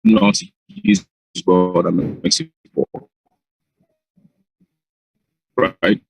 not use what that makes it poor. Right?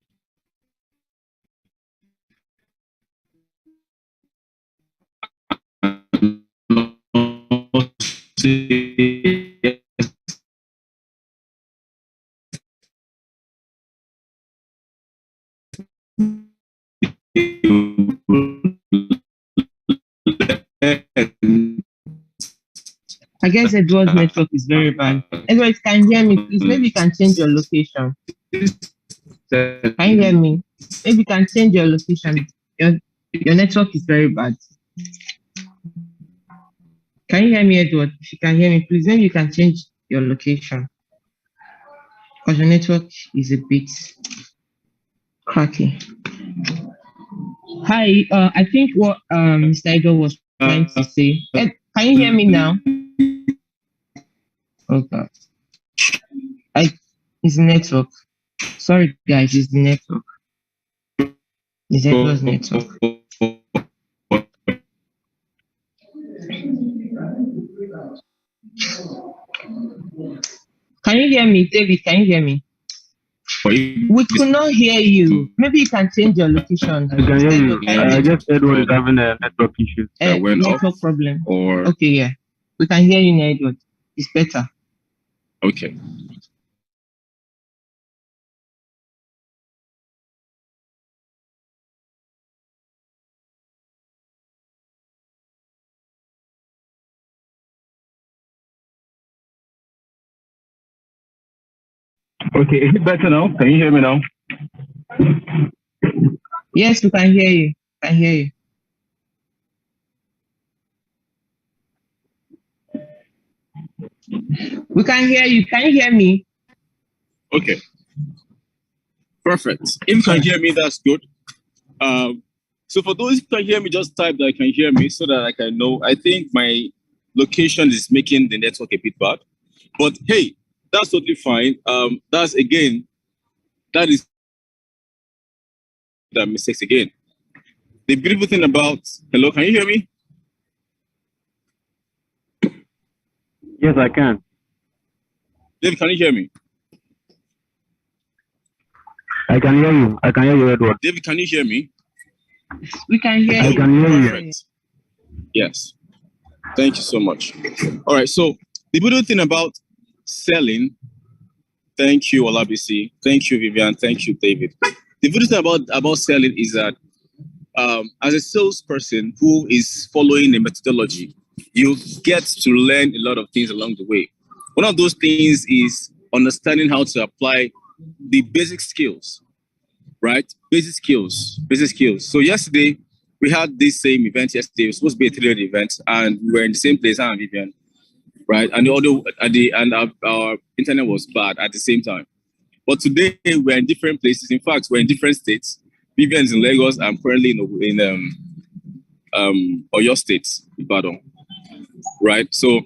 I guess Edward's network is very bad. Edward, can you hear me, please? Maybe you can change your location. Can you hear me? Maybe you can change your location. Your network is very bad. Can you hear me, Edward? If you can hear me, please, maybe you can change your location. Because your network is a bit cracky. Hi, I think what Mr. Edo was trying to say. Ed, can you hear me now? Okay. It's the network. Sorry, guys, it's the network. It's Edward's network. Can you hear me, David? Can you hear me? We could not hear you. Maybe you can change your location. I can hear you. I just Edward is having a network issue. Network problem. Or okay, yeah. We can hear you now, Edward. It's better. Okay. Okay, is it better now? Can you hear me now? Yes, we can hear you. I hear you. We can hear you. Can you hear me? Okay. Perfect. If you can hear me, that's good. So for those who can hear me, just type that I can hear me so that I can know. I think my location is making the network a bit bad. But hey, that's totally fine. That is that mistakes again. The beautiful thing about, hello, can you hear me? Yes, I can. Dave, can you hear me? I can hear you. I can hear you, Edward. David, can you hear me? We can hear you. I can hear you. Perfect. Yes. Thank you so much. All right. So the beautiful thing about selling, thank you, Olabisi. Thank you, Vivian. Thank you, David. The beautiful thing about selling is that as a salesperson who is following a methodology, you get to learn a lot of things along the way. One of those things is understanding how to apply the basic skills, right? Basic skills. So yesterday, we had this same event yesterday. It was supposed to be a 3-day event, and we were in the same place, and Vivian, right? And our internet was bad at the same time. But today, we're in different places. In fact, we're in different states. Vivian's in Lagos. I'm currently in Oyo State, Ibadan, right? So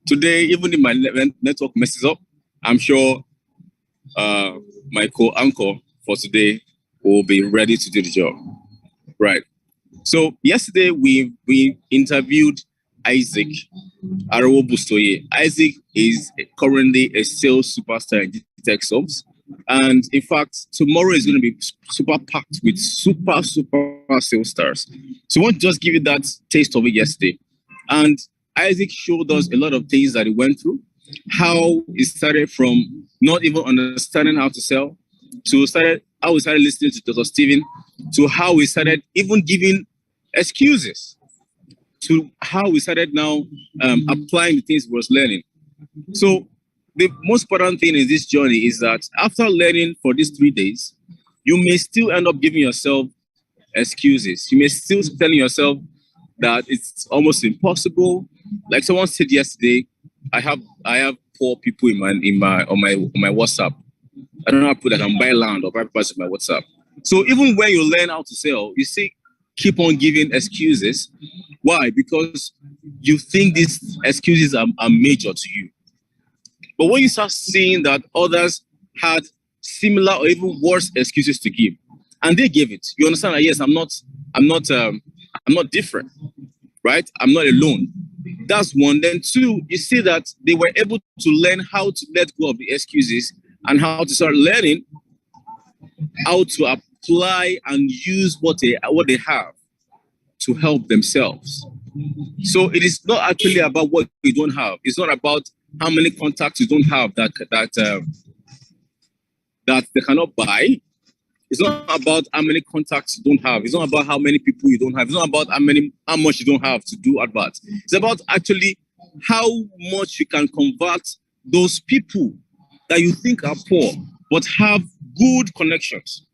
today, even if my network messes up, I'm sure my co-anchor for today will be ready to do the job, right? So yesterday we interviewed Isaac Arawo-Bustoye. Isaac is currently a sales superstar in Gtext, and in fact, tomorrow is going to be super packed with super sales stars. So I want to just give you that taste of it yesterday. And Isaac showed us a lot of things that he went through, how he started from not even understanding how to sell, to how we started listening to Dr. Steven, to how we started even giving excuses, to how we started now applying the things we was learning. So the most important thing in this journey is that after learning for these 3 days, you may still end up giving yourself excuses. You may still telling yourself that it's almost impossible. Like someone said yesterday, I have poor people on my WhatsApp. I don't know how to put that. I can buy land or buy property on my WhatsApp. So even when you learn how to sell, you see, keep on giving excuses. Why? Because you think these excuses are major to you. But when you start seeing that others had similar or even worse excuses to give, and they gave it, you understand that yes, I'm not different, right? I'm not alone. That's one. Then two, you see that they were able to learn how to let go of the excuses and how to start learning how to apply and use what they have to help themselves. So it is not actually about what you don't have. It's not about how many contacts you don't have that they cannot buy. It's not about how many contacts you don't have. It's not about how many people you don't have. It's not about how much you don't have to do adverts. It's about actually how much you can convert those people that you think are poor but have good connections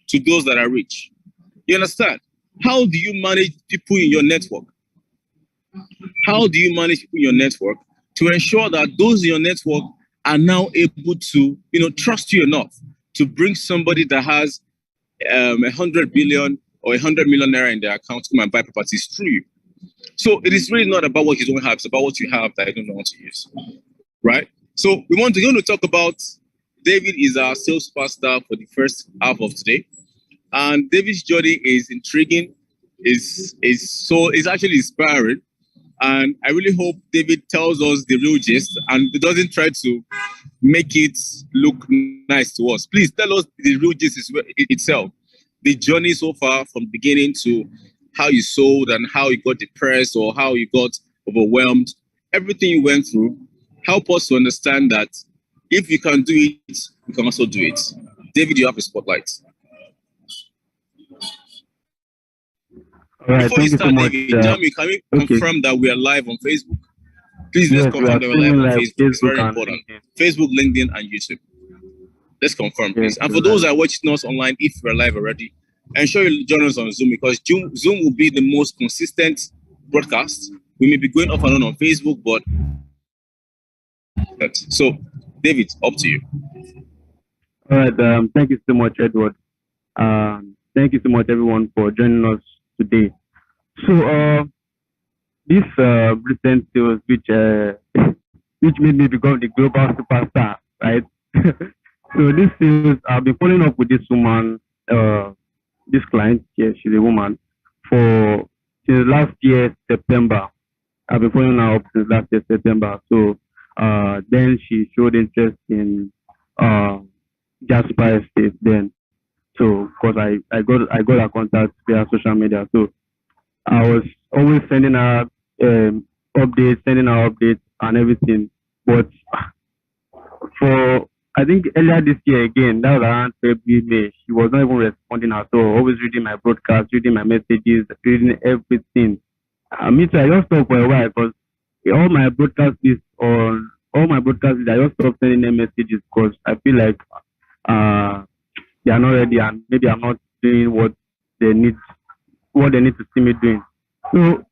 to those that are rich. You understand? How do you manage people in your network? How do you manage people in your network to ensure that those in your network are now able to, trust you enough to bring somebody that has 100 billion or 100 million naira in their account to come and buy properties through you? So it is really not about what you don't have; it's about what you have that you don't want to use, right? So we're going to talk about David is our sales pastor for the first half of today, and David's journey is intriguing, is actually inspiring. And I really hope David tells us the real gist and doesn't try to make it look nice to us. Please tell us the real gist itself. The journey so far from beginning to how you sold and how you got depressed or how you got overwhelmed. Everything you went through. Help us to understand that if you can do it, you can also do it. David, you have a spotlight. All right, Before you start, so much, David, tell me, can we confirm that we are live on Facebook? Please, let's confirm that we're live on Facebook. It's very important. Facebook, LinkedIn, and YouTube. Let's confirm, please. And for those that are watching us online, if we're live already, ensure you join us on Zoom because Zoom will be the most consistent broadcast. We may be going off and on Facebook, but so, David, up to you. All right, thank you so much, Edward. Thank you so much, everyone, for joining us today. So, this recent sales, which made me become the global superstar, right? So this sales, I've been following up with this woman, this client. Yeah, she's a woman. Since last year September, I've been following her up since last year September. So, then she showed interest in Jasper Estate. Then, so because I got her contact via social media. So I was always sending her updates and everything. But for I think earlier this year again, that was around February, May, she was not even responding at all. Always reading my broadcast, reading my messages, reading everything. Me too, I just stopped for a while because all my broadcasts, I just stopped sending them messages because I feel like they are not ready and maybe I'm not doing what they need to see me doing. So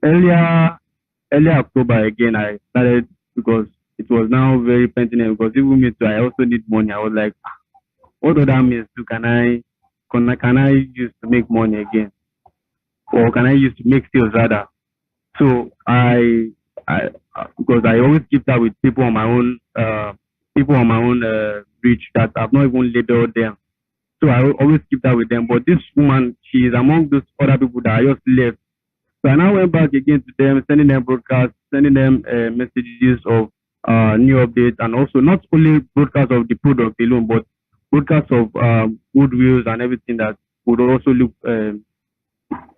earlier October again, I started because it was now very pertinent because even me too, I also need money. I was like, what other means can I use to make money again, or can I use to make sales rather? So I because I always keep that with people on my own reach that I've not even labeled them. So I always keep that with them. But this woman, she is among those other people that I just left. So I now went back again to them, sending them broadcasts, sending them messages of new updates, and also not only broadcasts of the product alone, but broadcasts of good views and everything that would also look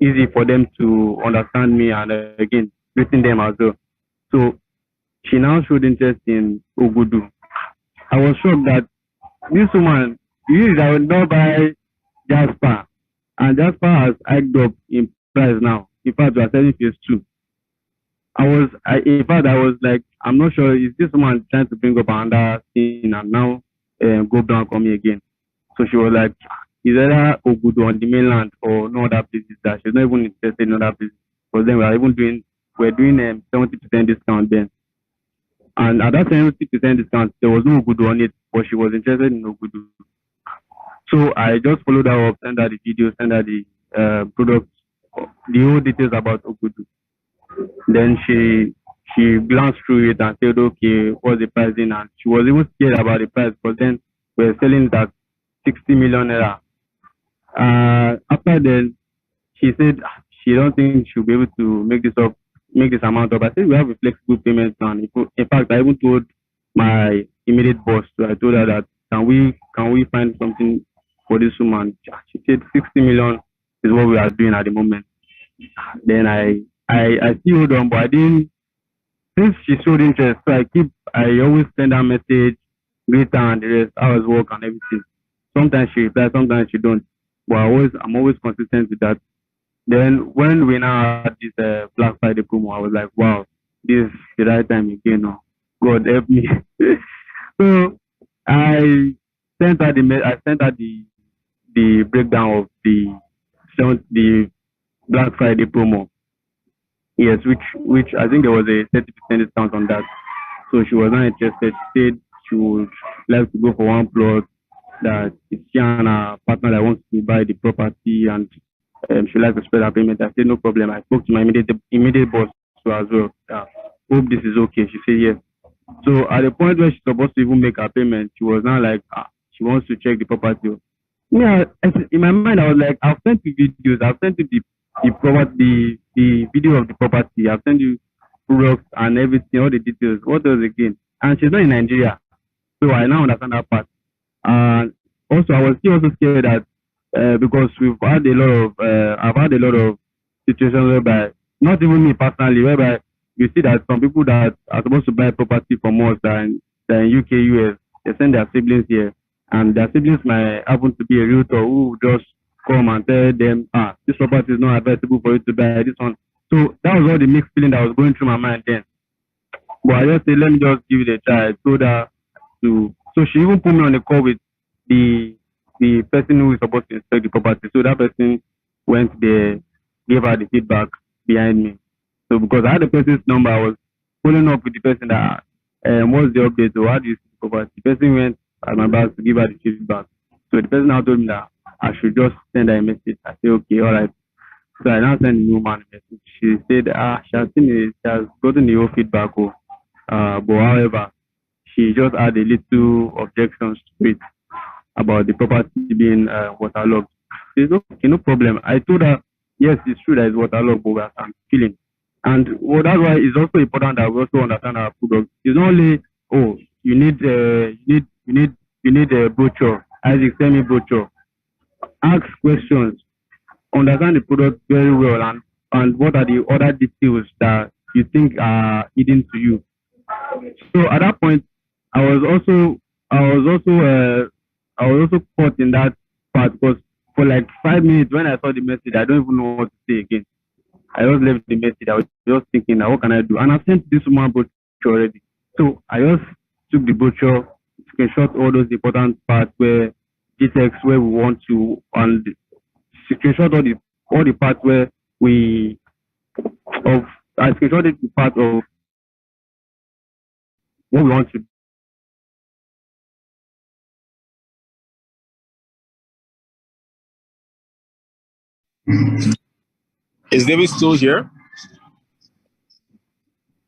easy for them to understand me and again, greeting them as well. So she now showed interest in Ogudu. I was shocked that this woman, I would not buy Jasper, and Jasper has hiked up in price now. In fact, we are selling phase 2. I was like, I'm not sure, is this woman trying to bring up another thing and now go blank on me again? So she was like, is either Ogudu on the mainland or no other places that she's not even interested in other places. Because then we're doing 70% discount then. And at that 70% discount, there was no Ogudu on it, but she was interested in Ogudu. So I just followed her up, sent her the video, sent her the product, the whole details about Ogudu. Then she glanced through it and said, okay, what's the pricing? And she was even scared about the price, but then we're selling it at 60 million naira. After then, she said she don't think she'll be able to make this up make this amount up. I said we have a flexible payment plan. In fact, I even told my immediate boss. So I told her that can we find something for this woman? She said 60 million is what we are doing at the moment. Then I still hold on, but I didn't. Since she showed interest, so I always send her message, greet her and the rest, hours work and everything. Sometimes she replies, sometimes she don't. But I'm always consistent with that. Then when we now had this Black Friday promo, I was like, wow, this is the right time again. Oh, God help me. So I I sent her the breakdown of the Black Friday promo. Yes, which I think there was a 30% discount on that. So she was not interested. She said she would like to go for one plot, that it's she and her partner that wants to buy the property, and she would like to spread her payment. I said no problem. I spoke to my immediate boss too as well. Hope this is okay. She said yes. So at the point where she's supposed to even make her payment, she was now like, she wants to check the property. Yeah, in my mind I was like, I've sent you videos, I've sent you the video of the property, I've sent you products and everything, all the details. What else again? And she's not in Nigeria, so I now understand that part. And also, I was still also scared that because I've had a lot of situations whereby, not even me personally, whereby you see that some people that are supposed to buy property from us than UK, US, they send their siblings here, and their siblings might happen to be a realtor who just come and tell them, this property is not advisable for you to buy this one. So that was all the mixed feeling that was going through my mind then. But I just said, let me just give it a try. I told her to, so she even put me on a call with the person who is supposed to inspect the property. So that person went there, gave her the feedback behind me. So because I had the person's number, I was following up with the person that, what's the update? So how do you see the property? The person went at my back to give her the feedback. So the person now told me that I should just send her a message. I said, okay, all right. So I now sent the woman a message. She said, she has seen it, she has gotten the whole feedback. But however, she just had a little objections to it about the property being waterlogged. She said, okay, no problem. I told her, yes, it's true that it's waterlogged, but we have some feeling. And well, that's why it's also important that we also understand our product. It's not only, oh, you need a brochure. Isaac, send me brochure. Ask questions, understand the product very well, and what are the other details that you think are hidden to you. So at that point, I was also I was also I was also caught in that part, because for like 5 minutes when I saw the message, I don't even know what to say again. I just left the message. I was just thinking, what can I do? And I sent this woman brochure already. So I just took the brochure, screenshot all those important parts where Gtext where we want to, and screenshot all the parts where we of I screenshotted the part of what we want to. Is David still here?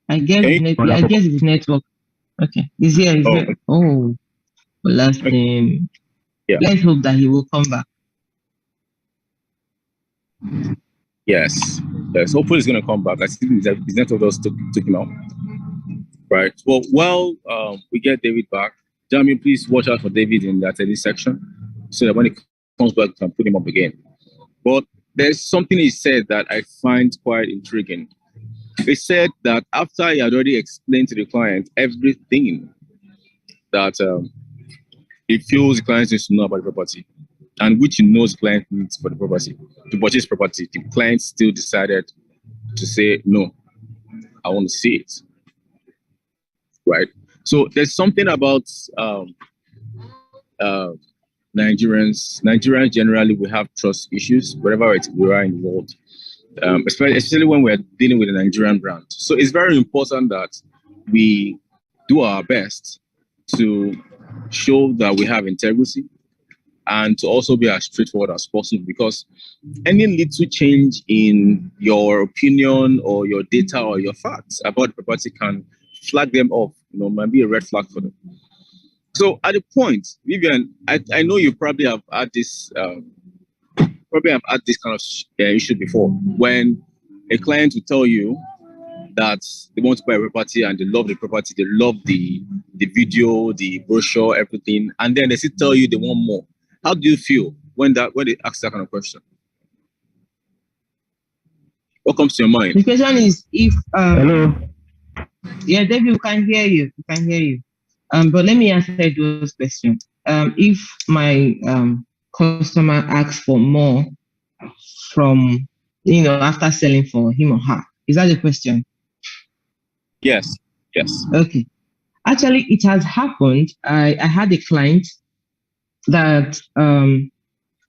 I guess it's network. Okay, he's here. Oh, last name. Yeah. Let's hope that he will come back. Yes. Hopefully he's gonna come back. I think his network just took him out. Right. Well, we get David back. Jamie, please watch out for David in that edit section, so that when he comes back, we can put him up again. But there's something he said that I find quite intriguing. He said that after he had already explained to the client everything that he feels the client needs to know about the property, and which he knows the client needs for the property, to purchase property, the client still decided to say, no, I want to see it. Right? So there's something about Nigerians generally, we have trust issues wherever we are in the world, especially when we're dealing with a Nigerian brand. So it's very important that we do our best to show that we have integrity, and to also be as straightforward as possible, because any little change in your opinion or your data or your facts about the property can flag them off, might be a red flag for them. So at the point, Vivian, I know you probably have had this kind of issue before, when a client will tell you that they want to buy a property and they love the property, they love the video, the brochure, everything, and then they still tell you they want more. How do you feel when they ask that kind of question? What comes to your mind? The question is if Hello. yeah, David, we can hear you. We can hear you. But let me answer those questions. If my customer asks for more from after selling for him or her, is that the question? Yes. Okay. Actually, it has happened. I had a client that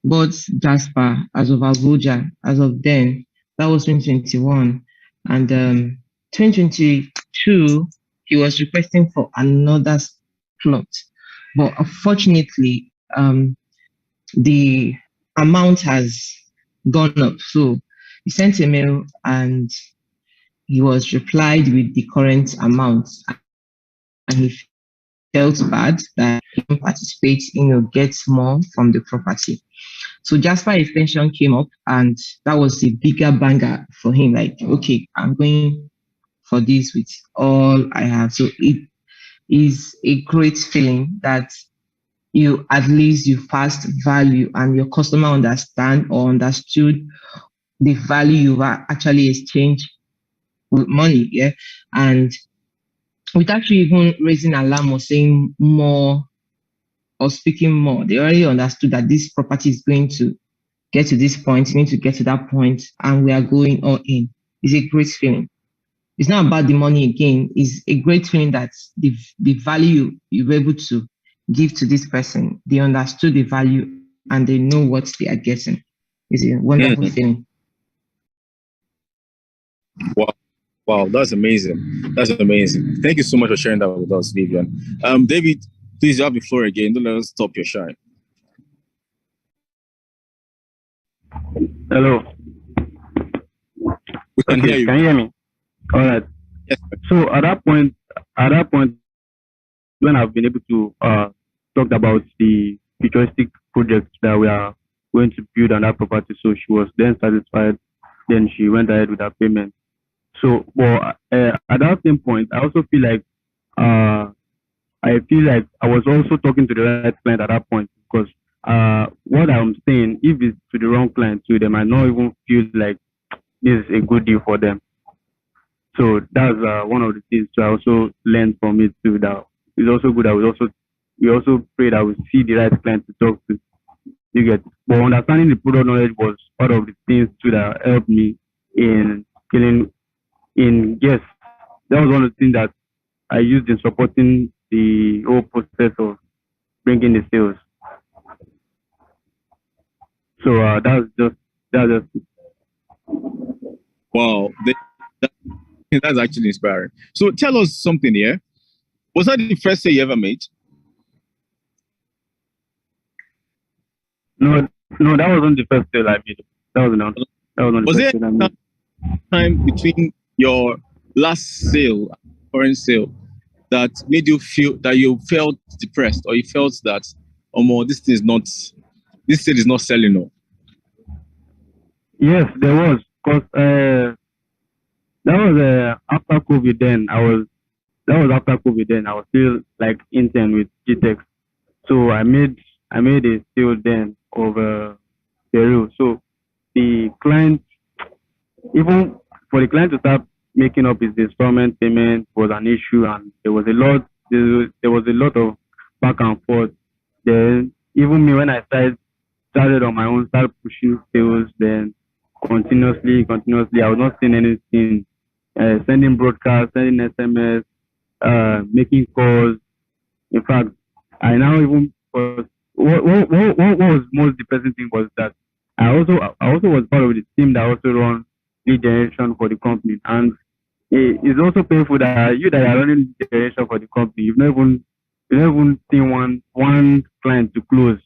bought Jasper as of Abuja as of then. That was 2021. And 2022, he was requesting for another plot. But unfortunately, the amount has gone up. So he sent a mail and he was replied with the current amount. And he felt bad that he didn't participate, gets more from the property. So Jasper extension came up and that was a bigger banger for him. Like, okay, I'm going for this with all I have. So it is a great feeling that at least you passed value and your customer understood the value you actually exchanged with money. Yeah. And without you even raising alarm or saying more or speaking more, they already understood that this property is going to get to this point, you need to get to that point, and we are going all in. It's a great feeling. It's not about the money again. It's a great feeling that the value you were able to give to this person, they understood the value and they know what they are getting. It's a wonderful feeling. Wow, that's amazing. That's amazing. Thank you so much for sharing that with us, Vivian. David, please, you have the floor again. Don't let us stop your shine. Hello. We can hear you. Can you hear me? All right. Yes. So at that point, when I've been able to talk about the futuristic projects that we are going to build on that property, so she was then satisfied. Then she went ahead with her payment. So, at that same point, I also feel like I was also talking to the right client at that point, because what I'm saying, if it's to the wrong client too, they might not even feel like this is a good deal for them. So that's one of the things I also learned from it too. That it's also good that we also pray that we see the right client to talk to. You get, but understanding the product knowledge was part of the things too that helped me in feeling yes, that was one of the things that I used in supporting the whole process of bringing the sales. So that's just Wow, that's actually inspiring. So tell us something here. Was that the first sale you ever made? No, that wasn't the first sale I made. That was not the first sale I made. Time between your last sale, current sale, that made you feel that you felt depressed, or you felt that, this sale is not selling now? Yes, there was, because that was after COVID. That was after COVID. Then I was still like intern with Gtext, so I made a sale then over Peru. So the client, even for the client to start making up his installment payment was an issue, and there was a lot of back and forth. Then even me, when I started on my own, started pushing sales, then continuously, I was not seeing anything. Sending broadcasts, sending SMS, making calls. In fact, I now even was what was most depressing thing was that I also was part of the team that also run lead generation for the company, and it's also painful that you that are running lead generation for the company, you've not even seen one client to close,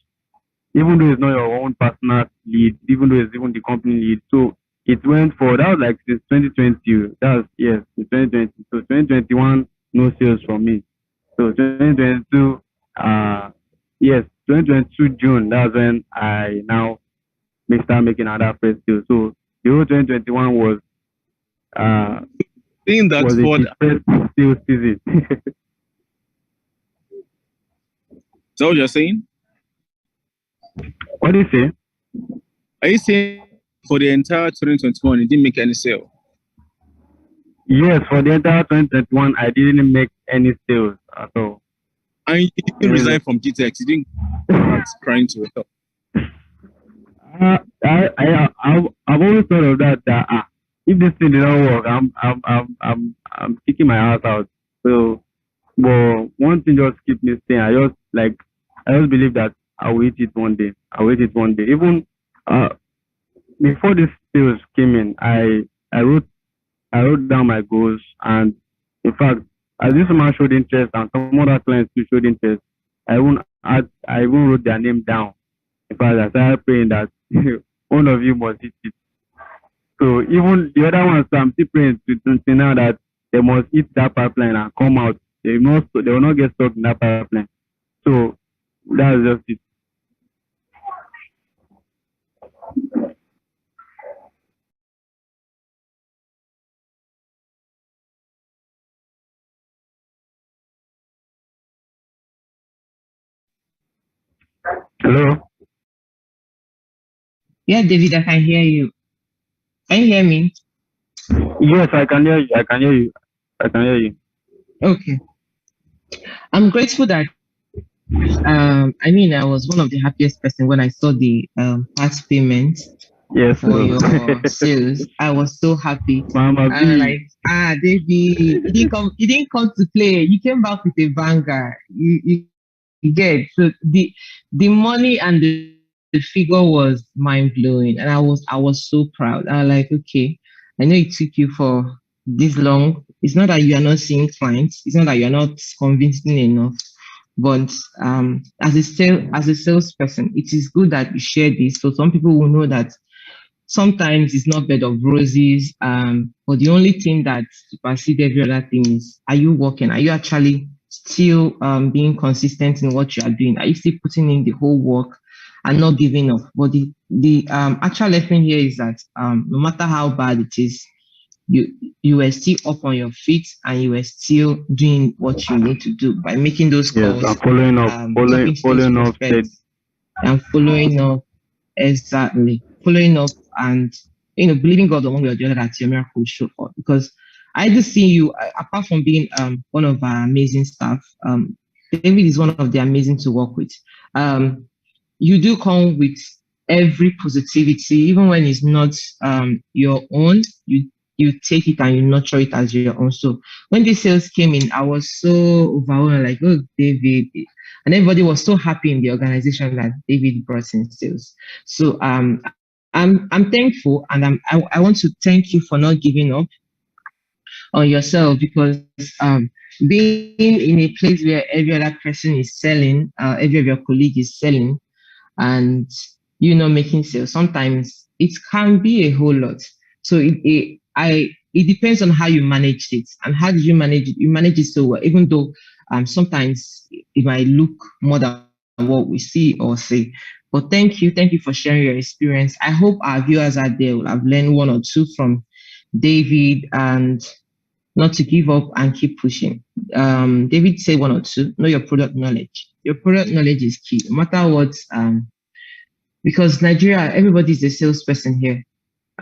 even though it's not your own personal lead, even though it's even the company lead. So it went for, that was like since 2020. That was, yes, 2020. So 2021, no sales from me. So 2022, yes, 2022 June, that's when I now start making another first sale. So the whole 2021 was Saying that Was for it his first sales season? is that what you're saying? What do you say? Are you saying for the entire 2021 it didn't make any sale? Yes, for the entire 2021, I didn't make any sales at all. And you didn't Really. resign from Gtext. You didn't start crying to help. I've always thought of that. If this thing did not work, I'm kicking my ass out. So, but one thing just keep me staying. I just believe that I'll wait it one day. I'll wait it one day. Even uh, before this sales came in, I wrote down my goals, and in fact, as this man showed interest and some other clients too showed interest, I even wrote their name down. In fact, I started praying that one of you must hit it. So even the other ones, I'm still praying to now that they must hit that pipeline and come out. They will not get stuck in that pipeline. So that's just it. Hello. Yeah, David, I can hear you. Can you hear me? Yes, I can hear you. I can hear you. I can hear you. Okay. I'm grateful that I mean I was one of the happiest person when I saw the past payment Yes, for your sir. sales. I was so happy. Mama I was B. like, David, you didn't come to play. You came back with a banger. You get so the money and the figure was mind blowing, and I was so proud. I was like, okay, I know it took you for this long. It's not that you are not seeing clients. It's not that you are not convincing enough. But as a salesperson, it is good that you share this so some people will know that sometimes it's not bed of roses. But the only thing that supersedes every other thing is, are you working? Are you actually still being consistent in what you are doing? Are you still putting in the whole work and not giving up? But the actual lesson here is that no matter how bad it is, you you were still up on your feet and you were still doing what you need to do by making those Yes, calls, I'm following up, talking to those following up. Said prospects, and following up. Exactly. Following up and believing God the one way or the other that your miracle will show forth. Because I do see you, apart from being one of our amazing staff, David is one of the amazing to work with. Um, you do come with every positivity, even when it's not your own. You take it and you nurture it as your own. So when the sales came in, I was so overwhelmed, like, oh, David, and everybody was so happy in the organization that David brought in sales. So I'm thankful, and I want to thank you for not giving up on yourself because um, being in a place where every other person is selling, every of your colleague is selling, and you not making sales, sometimes it can be a whole lot. So it depends on how you managed it and how did you manage it. You manage it so well, even though sometimes it might look more than what we see or say. But thank you for sharing your experience. I hope our viewers out there will have learned one or two from David and not to give up and keep pushing. David said one or two. Know your product knowledge. Your product knowledge is key. No matter what, because Nigeria, everybody's a salesperson here.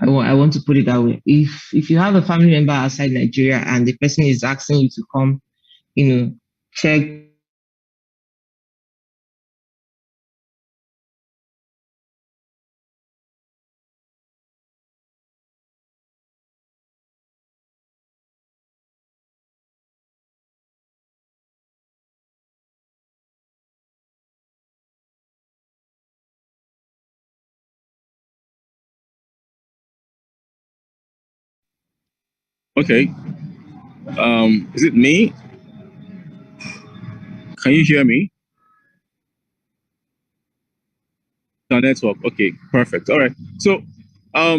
I want to put it that way. If you have a family member outside Nigeria and the person is asking you to come, check Okay. Is it me? Can you hear me? The network. Okay, perfect. All right. So, I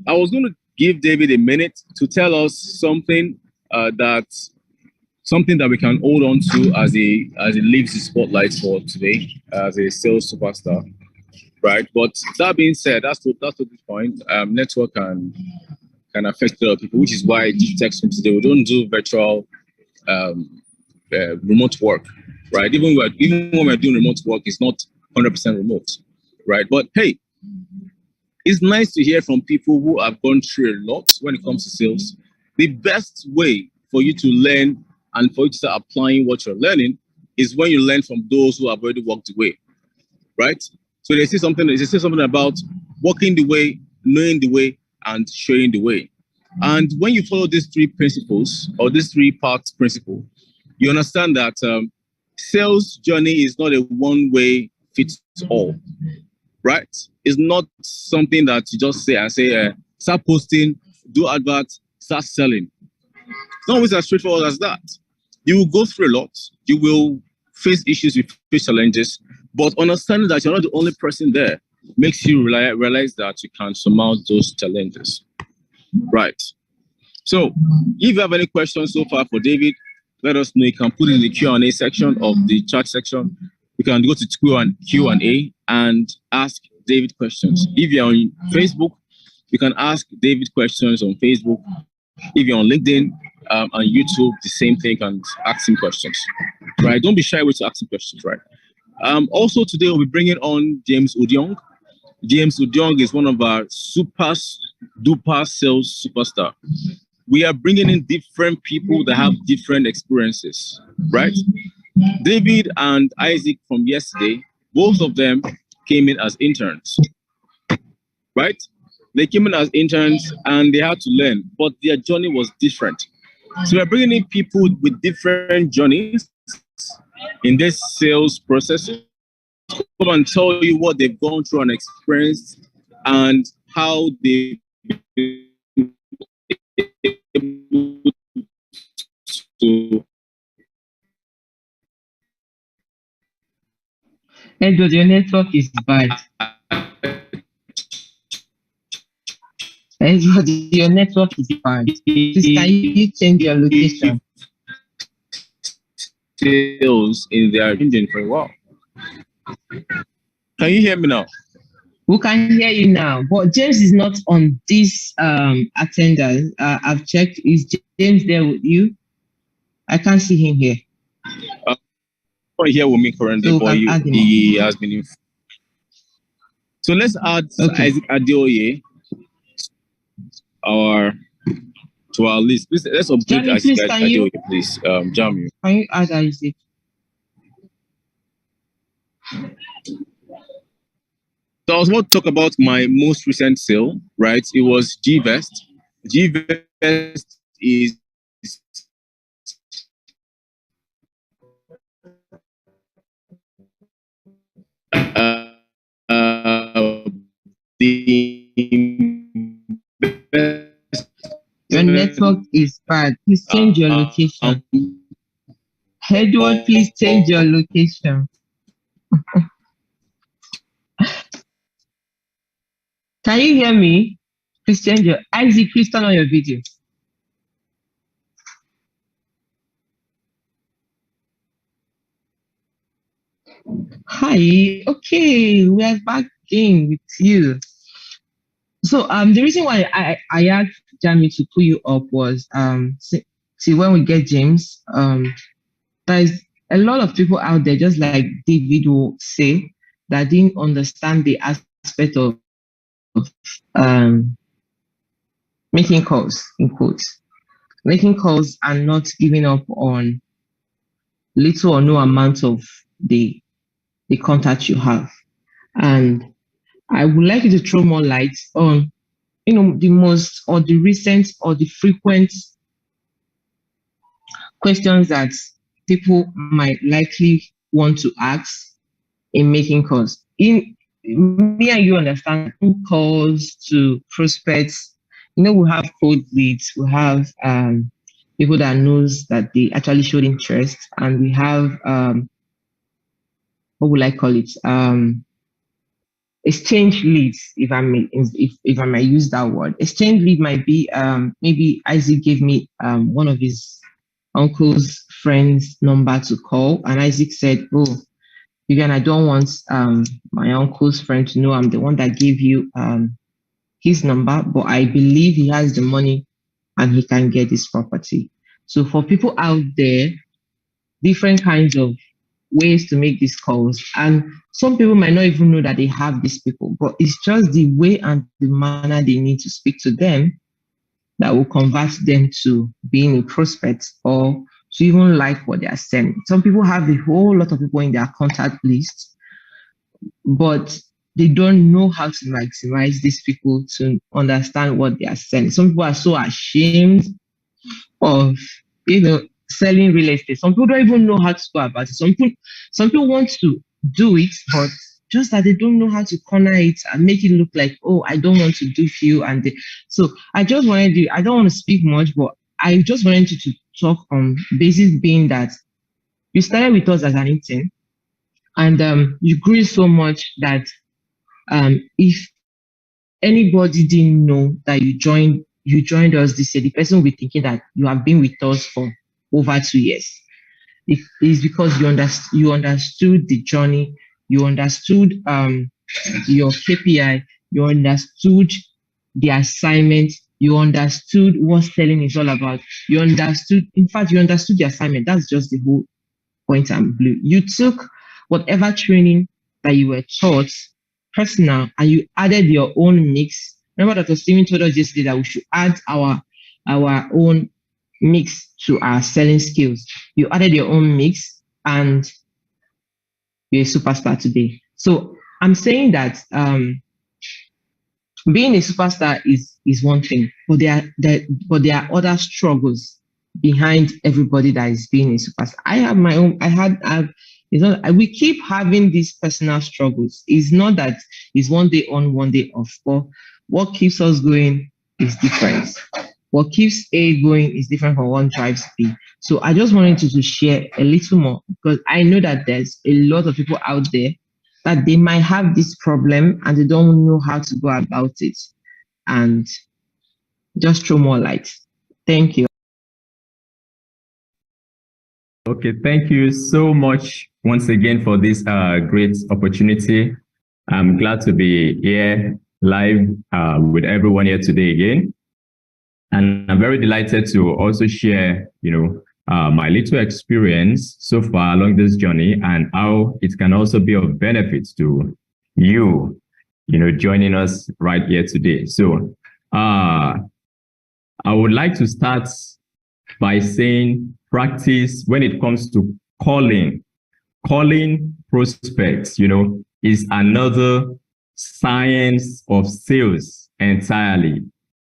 was going to give David a minute to tell us something that we can hold on to as he leaves the spotlight for today as a sales superstar, right? But that being said, that's to this point. Network can can affect a lot of people, which is why Gtext today we don't do virtual remote work, right? Even when we're doing remote work, it's not 100% remote, right? But hey, it's nice to hear from people who have gone through a lot when it comes to sales. The best way for you to learn and for you to start applying what you're learning is when you learn from those who have already walked the way, right? So they say something about walking the way, knowing the way, and showing the way. And when you follow these three principles or this three-part principle, you understand that sales journey is not a one-way fits all, right? It's not something that you just say and say, start posting, do adverts, start selling. It's not always as straightforward as that. You will go through a lot. You will face issues, you face challenges, but understanding that you're not the only person there makes you realize that you can surmount those challenges, right? So if you have any questions so far for David, let us know. You can put it in the Q&A section of the chat section. You can go to Q&A and ask David questions. If you're on Facebook, you can ask David questions on Facebook. If you're on LinkedIn and YouTube, the same thing, you can ask him questions, right? Don't be shy with asking questions, right? Also today we'll be bringing on James Udiong. James Udiong is one of our super duper sales superstar. We are bringing in different people that have different experiences, right? David and Isaac from yesterday, both of them came in as interns, right? They came in as interns and they had to learn, but their journey was different. So we're bringing in people with different journeys in this sales process, come and tell you what they've gone through and experienced and how they to Edward, your network is bad. Edward, your network is bad. Please, can you change your location? sales in their engine for a while. Can you hear me now? We can hear you now, but James is not on this attendance. I've checked. Is James there with you? I can't see him here. Here with me currently, So but he has been in. So let's add Isaac Adeoye to our list. Please, let's update Isaac Adeoye, please. Jamu. Can you add Isaac? So I was going to talk about my most recent sale, right? It was Gvest. Gvest is Your network is bad. Please change your location. Edward, please change your location. Can you hear me? Please change your Isaac. Please turn on your video. Hi. Okay, we are back in with you. So the reason why I asked Jamie to pull you up was see when we get James, there's a lot of people out there, just like David will say, that didn't understand the aspect of making calls, in quotes, making calls and not giving up on little or no amount of the contact you have. And I would like you to throw more light on, the most or the recent or the frequent questions that people might likely want to ask in making calls. Me and you understand calls to prospects. We have cold leads. We have people that knows that they actually showed interest, and we have what would I call it? Exchange leads, if I may use that word. Exchange lead might be maybe Isaac gave me one of his uncle's friend's number to call, and Isaac said, "Oh, Vivian, I don't want my uncle's friend to know I'm the one that gave you his number, but I believe he has the money and he can get this property. So for people out there, different kinds of ways to make these calls. And some people might not even know that they have these people, but it's just the way and the manner they need to speak to them that will convert them to being a prospect or to even like what they are selling. Some people have a whole lot of people in their contact list, but they don't know how to maximize these people to understand what they are selling. Some people are so ashamed of, selling real estate. Some people don't even know how to go about it. Some people want to do it, but just that they don't know how to corner it and make it look like, oh, I don't want to do few. So I just wanted you, I don't want to speak much, but I just wanted you to talk on basis being that you started with us as an intern and you grew so much that if anybody didn't know that you joined us this year, the person will be thinking that you have been with us for over 2 years. It's because you understood the journey, you understood your KPI, you understood the assignment, you understood what selling is all about. You understood the assignment. That's just the whole point and blue. You took whatever training that you were taught, personal, and you added your own mix. Remember that Steven told us yesterday that we should add our own mix to our selling skills. You added your own mix and you're a superstar today. So I'm saying that being a superstar is one thing, but there are other struggles behind everybody that is being a superstar. I have my own. It's not. We keep having these personal struggles. It's not that it's one day on, one day off. But what keeps us going is different. What keeps A going is different from what drives B. So I just wanted you to share a little more because I know that there's a lot of people out there that they might have this problem and they don't know how to go about it. And just throw more light. Thank you. Okay, thank you so much once again for this great opportunity. I'm glad to be here live with everyone here today again. And I'm very delighted to also share, my little experience so far along this journey and how it can also be of benefit to you, joining us right here today. So I would like to start by saying practice when it comes to calling prospects, is another science of sales entirely.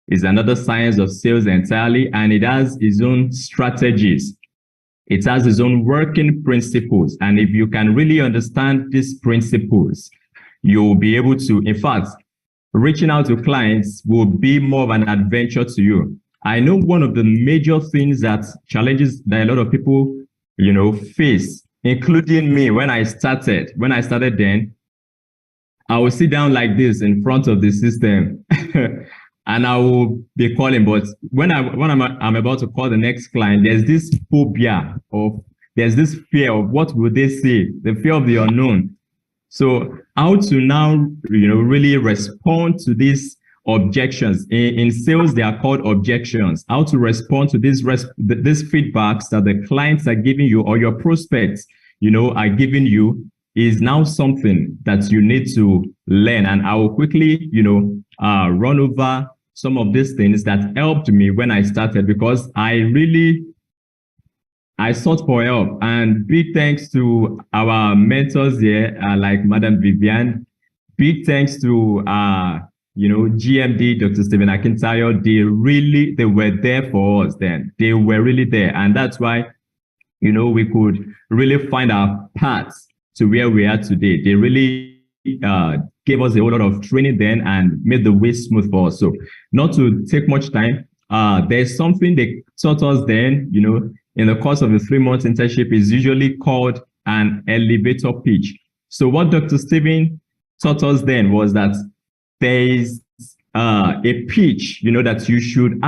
Is another science of sales entirely, and it has its own strategies. It has its own working principles. And if you can really understand these principles, you'll be able to, in fact, reaching out to clients will be more of an adventure to you. I know one of the major things challenges that a lot of people, face, including me when I started then, I will sit down like this in front of the system and I will be calling. But when I'm about to call the next client, there's this phobia there's this fear of what will they say, the fear of the unknown. So how to now, really respond to these objections. In sales, they are called objections. How to respond to these feedbacks that the clients are giving you or your prospects, are giving you is now something that you need to learn. And I will quickly, run over some of these things that helped me when I started, because I sought for help. And big thanks to our mentors here, like Madam Vivian. Big thanks to GMD, Dr. Stephen AKINTAYO. They were there for us then. They were really there. And that's why, we could really find our paths to where we are today. They really gave us a whole lot of training then and made the way smooth for us. So not to take much time, there's something they taught us then, in the course of a 3-month internship is usually called an elevator pitch. So what Dr. Stephen taught us then was that there is a pitch, that you should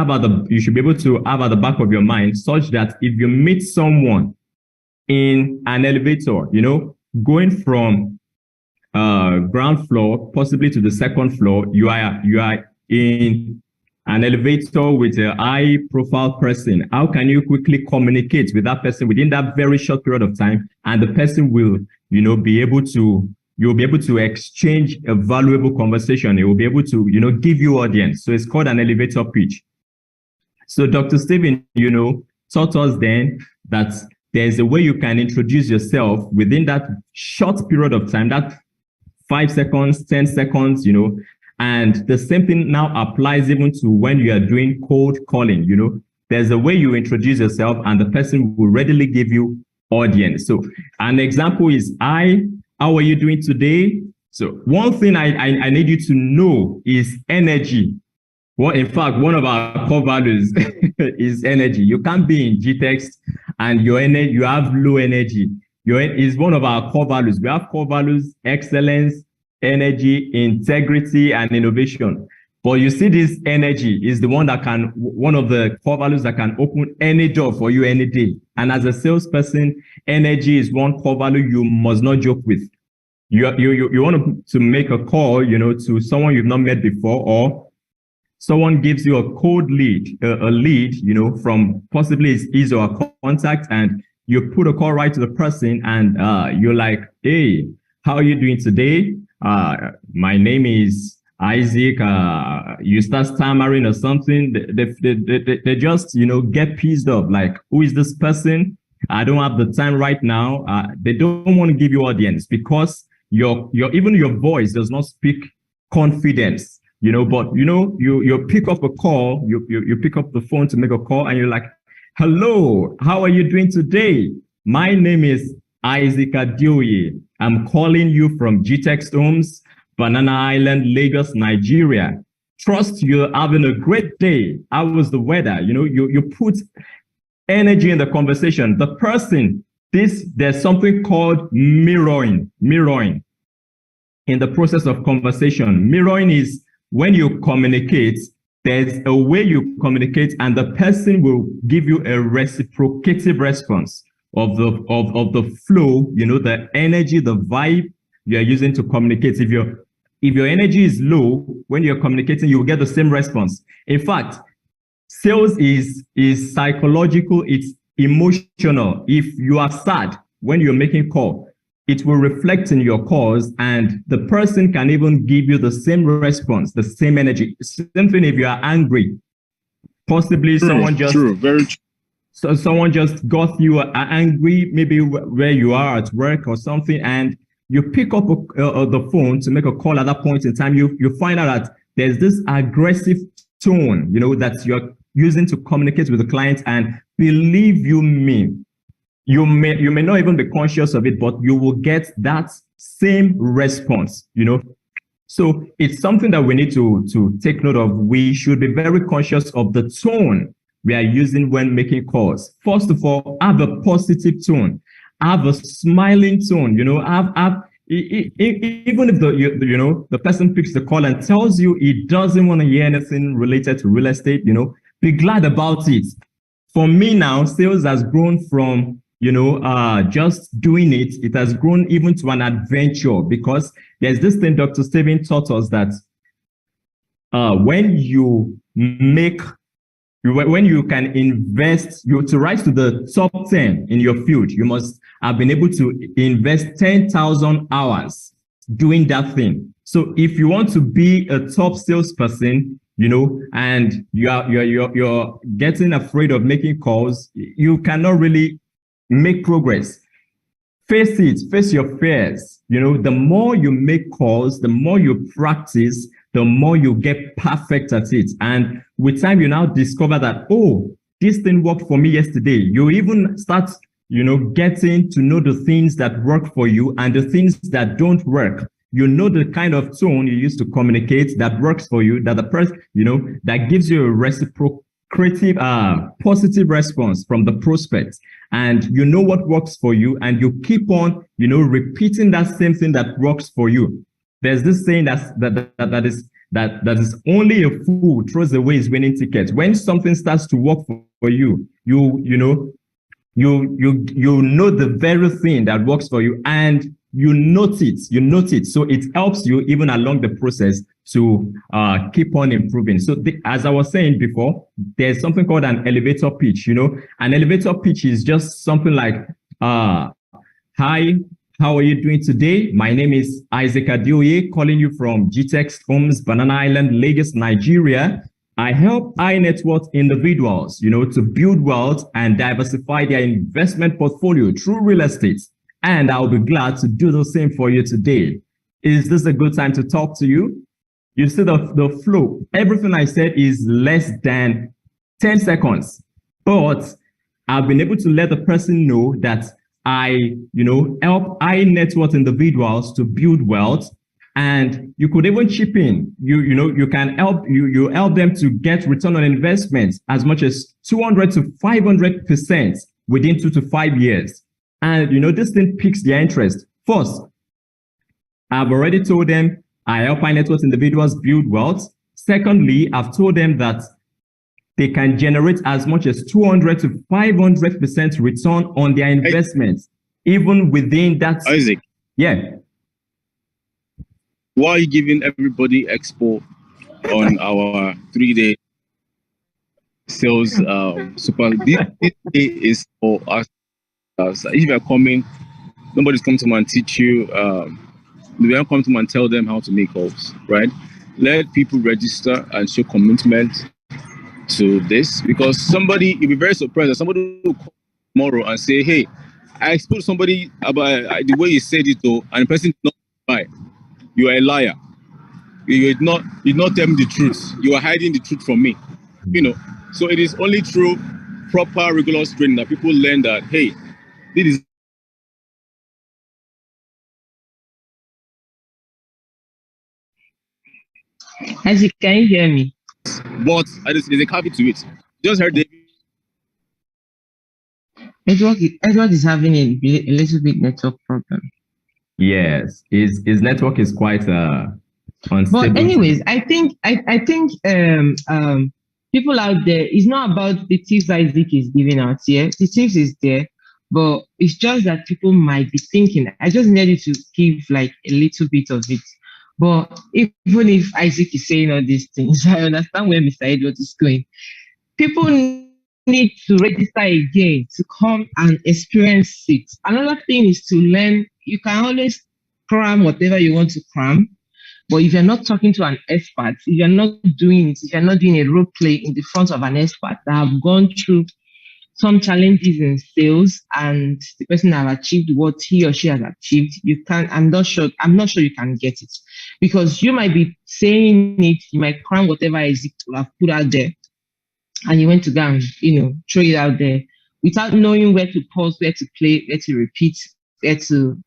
be able to have at the back of your mind, such that if you meet someone in an elevator, going from ground floor possibly to the second floor, you are in an elevator with a high profile person, how can you quickly communicate with that person within that very short period of time? And the person will, you'll be able to exchange a valuable conversation. It will be able to, give you audience. So it's called an elevator pitch. So Dr. Stephen, taught us then that there's a way you can introduce yourself within that short period of time, that 5 seconds, 10 seconds, and the same thing now applies even to when you are doing cold calling. There's a way you introduce yourself and the person will readily give you audience. So an example is, how are you doing today? So one thing I need you to know is energy. Well, in fact, one of our core values is energy. You can't be in Gtext and you have low energy. Is one of our core values. We have core values: excellence, energy, integrity, and innovation. But you see, this energy is the one of the core values that can open any door for you any day. And as a salesperson, energy is one core value you must not joke with. You want to make a call, to someone you've not met before, or someone gives you a cold lead, a lead, from possibly his or her contact, and you put a call right to the person, and you're like, hey, how are you doing today? My name is Isaac. You start stammering or something. They just, get pissed off. Like, who is this person? I don't have the time right now. They don't want to give you audience because even your voice does not speak confidence. But you pick up a call, you pick up the phone to make a call, and you're like, hello, how are you doing today? My name is Isaac Adioye. I'm calling you from Gtext Homes, Banana Island, Lagos, Nigeria. Trust you're having a great day. How was the weather? You put energy in the conversation. The person, there's something called mirroring in the process of conversation. Mirroring is when you communicate, there's a way you communicate and the person will give you a reciprocative response of the flow, the energy, the vibe you're using to communicate. If your energy is low, when you're communicating, you will get the same response. In fact, sales is psychological, it's emotional. If you are sad when you're making call, it will reflect in your calls, and the person can even give you the same response, the same energy. Same thing if you are angry. Possibly someone just So someone just got you angry, maybe where you are at work or something, and you pick up the phone to make a call at that point in time. You find out that there's this aggressive tone, that you're using to communicate with the client, and believe you me, you may not even be conscious of it, but you will get that same response, So it's something that we need to take note of. We should be very conscious of the tone we are using when making calls. First of all, have a positive tone, have a smiling tone, even if the person picks the call and tells you he doesn't want to hear anything related to real estate, be glad about it. For me now, sales has grown from just doing it. It has grown even to an adventure, because there's this thing Dr. Stephen taught us that when you can invest, to rise to the top 10 in your field, you must have been able to invest 10,000 hours doing that thing. So if you want to be a top salesperson, and you're getting afraid of making calls, you cannot really make progress. Face your fears. The more you make calls, the more you practice, the more you get perfect at it. And with time, you now discover that, oh, this thing worked for me yesterday. You even start, getting to know the things that work for you and the things that don't work. The kind of tone you use to communicate that works for you, that the person, that gives you a reciprocative, positive response from the prospect. And what works for you, and you keep on, repeating that same thing that works for you. There's this saying that is only a fool throws away his winning ticket. When something starts to work for you, you know the very thing that works for you, and you note it. So it helps you even along the process to keep on improving. So as I was saying before, there's something called an elevator pitch. An elevator pitch is just something like, hi, how are you doing today? My name is Isaac Adioye, calling you from Gtext Homes, Banana Island, Lagos, Nigeria. I help high net worth individuals, to build wealth and diversify their investment portfolio through real estate. And I'll be glad to do the same for you today. Is this a good time to talk to you? You see the flow. Everything I said is less than 10 seconds, but I've been able to let the person know that I, help high net worth individuals to build wealth, and you could even chip in. You can help you help them to get return on investment as much as 200 to 500% within 2 to 5 years. And this thing piques their interest. First, I've already told them I help high net worth individuals build wealth. Secondly, I've told them that they can generate as much as 200 to 500% return on their investments, even within that. Isaac. Yeah. Why are you giving everybody expo on our 3-day sales super? This day is for us. If you are coming, nobody's coming to come and teach you. We don't come to and tell them how to make calls, right? Let people register and show commitment to this, because you'll be very surprised that somebody will call tomorrow and say, hey, I exposed somebody about the way you said it though, and the person did not buy. You are a liar. You did not tell me the truth. You are hiding the truth from me. So it is only through proper rigorous training that people learn that, hey, this is Isaac, can you hear me? but there's a caveat to it. Just heard David. Edward is having a little bit network problem. Yes, his network is quite unstable. But anyways, I think people out there, it's not about the tips Isaac is giving out here. The tips is there, but it's just that people might be thinking. I just needed to give like a little bit of it. But even if Isaac is saying all these things, I understand where Mr. Edward is going. People need to register again to come and experience it. Another thing is to learn. You can always cram whatever you want to cram, but if you're not talking to an expert, if you're not doing it, if you're not doing a role play in the front of an expert that have gone through some challenges in sales and the person have achieved what he or she has achieved, I'm not sure you can get it, because you might be saying it, you might cram whatever Isaac will have put out there, and you went to go and throw it out there without knowing where to pause, where to play, where to repeat, where to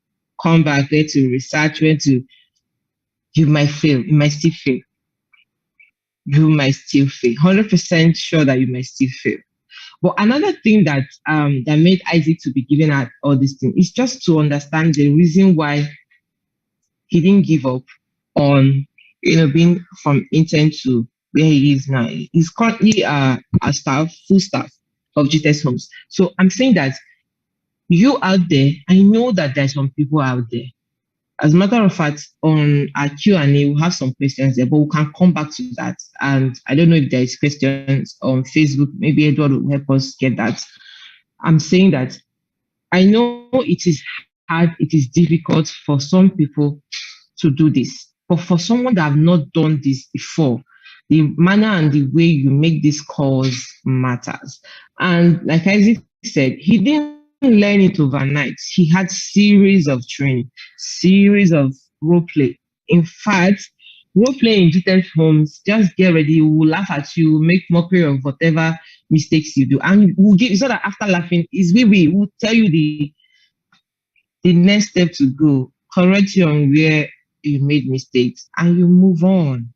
come back, where to research, you might fail. You might still fail. You might still fail. 100% sure that you might still fail. But another thing that made Isaac to be giving out all these things is just to understand the reason why he didn't give up on being from intern to where he is now. He's currently a full staff of Gtext Homes. So I'm saying that you out there, I know that there's some people out there. As a matter of fact, on our Q&A, we'll have some questions there, but we can come back to that. And I don't know if there is questions on Facebook. Maybe Edward will help us get that. I'm saying that I know it is hard, it is difficult for some people to do this. But for someone that have not done this before, the manner and the way you make these calls matters. And like Isaac said, he didn't learn it overnight. He had series of training, series of role play. In fact, role play in Gtext Homes, just get ready, we'll laugh at you, make mockery of whatever mistakes you do. And we'll give, it's not that after laughing, we'll tell you the next step to go, correct you on where you made mistakes, and you move on.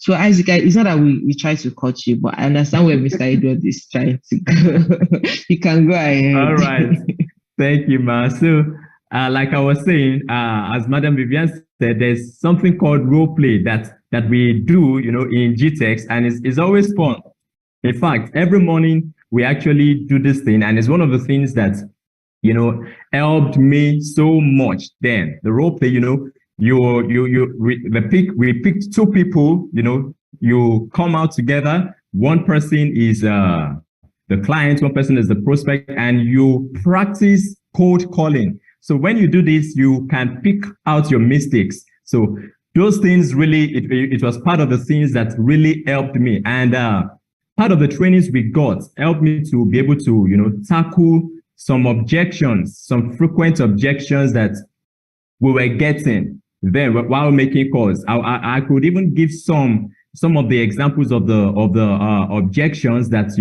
So Isaac, it's not that we try to cut you, but I understand where Mr. Edward is trying to go. You can go ahead. All right. Thank you, Ma. So, like I was saying, as Madam Vivian said, there's something called role play that we do, in Gtext, and it's always fun. In fact, every morning we actually do this thing, and it's one of the things that, helped me so much then. The role play, we picked two people, you come out together. One person is the client, one person is the prospect, and you practice cold calling. So when you do this, you can pick out your mistakes. So those things really, it was part of the things that really helped me. And part of the trainings we got helped me to be able to, tackle some objections, some frequent objections that we were getting then while making calls. I could even give some of the examples of the objections that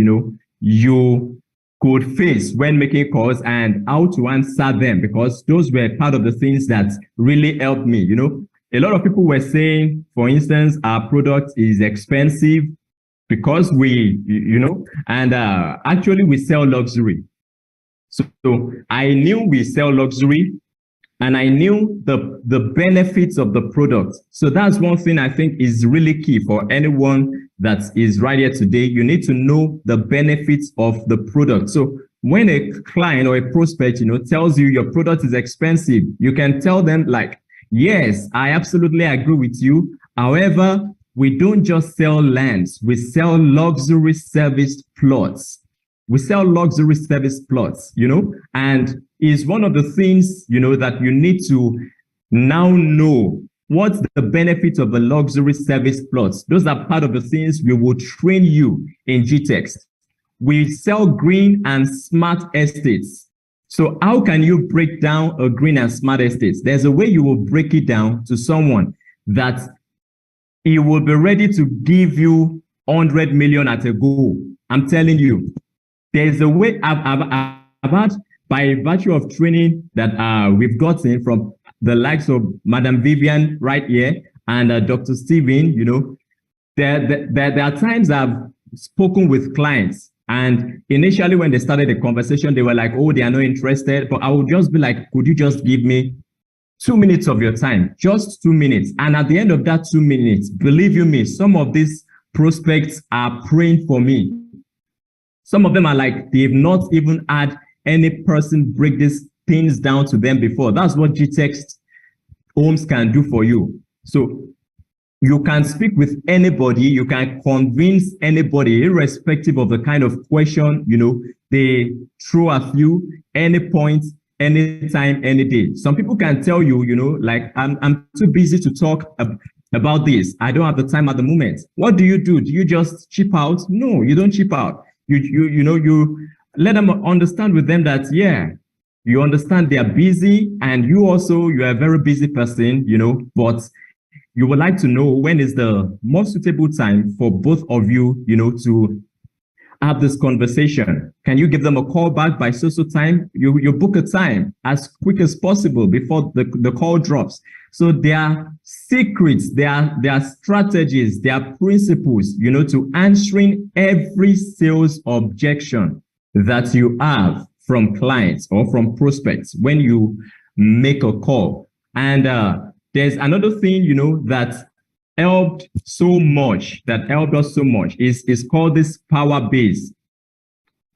you could face when making calls and how to answer them, because those were part of the things that really helped me. A lot of people were saying, for instance, our product is expensive because and actually we sell luxury. So I knew we sell luxury, and I knew the benefits of the product. So that's one thing I think is really key for anyone that is right here today. You need to know the benefits of the product. So when a client or a prospect, tells you your product is expensive, you can tell them like, yes, I absolutely agree with you. However, we don't just sell lands, we sell luxury service plots. We sell luxury service plots, and is one of the things, that you need to now know. What's the benefit of the luxury service plots? Those are part of the things we will train you in Gtext. We sell green and smart estates. So how can you break down a green and smart estate? There's a way you will break it down to someone that he will be ready to give you 100 million at a go. I'm telling you. There's a way about by virtue of training that we've gotten from the likes of Madam Vivian right here and Dr. Steven, there are times I've spoken with clients, and initially when they started the conversation, they were like, oh, they are not interested. But I would just be like, could you just give me 2 minutes of your time? Just 2 minutes. And at the end of that 2 minutes, believe you me, some of these prospects are praying for me. Some of them are like, they've not even had any person break these things down to them before. That's what Gtext Homes can do for you. So you can speak with anybody, you can convince anybody, irrespective of the kind of question, they throw at you, any point, anytime, any day. Some people can tell you, like, I'm too busy to talk about this. I don't have the time at the moment. What do? Do you just chip out? No, you don't chip out. You let them understand with them that, yeah, you understand they are busy, and you are a very busy person, but you would like to know when is the most suitable time for both of you, to have this conversation. Can you give them a call back by so time? You book a time as quick as possible before the call drops. So there are secrets, there are strategies, there are principles, to answering every sales objection that you have from clients or from prospects when you make a call. And there's another thing, that helped us so much is called this power base.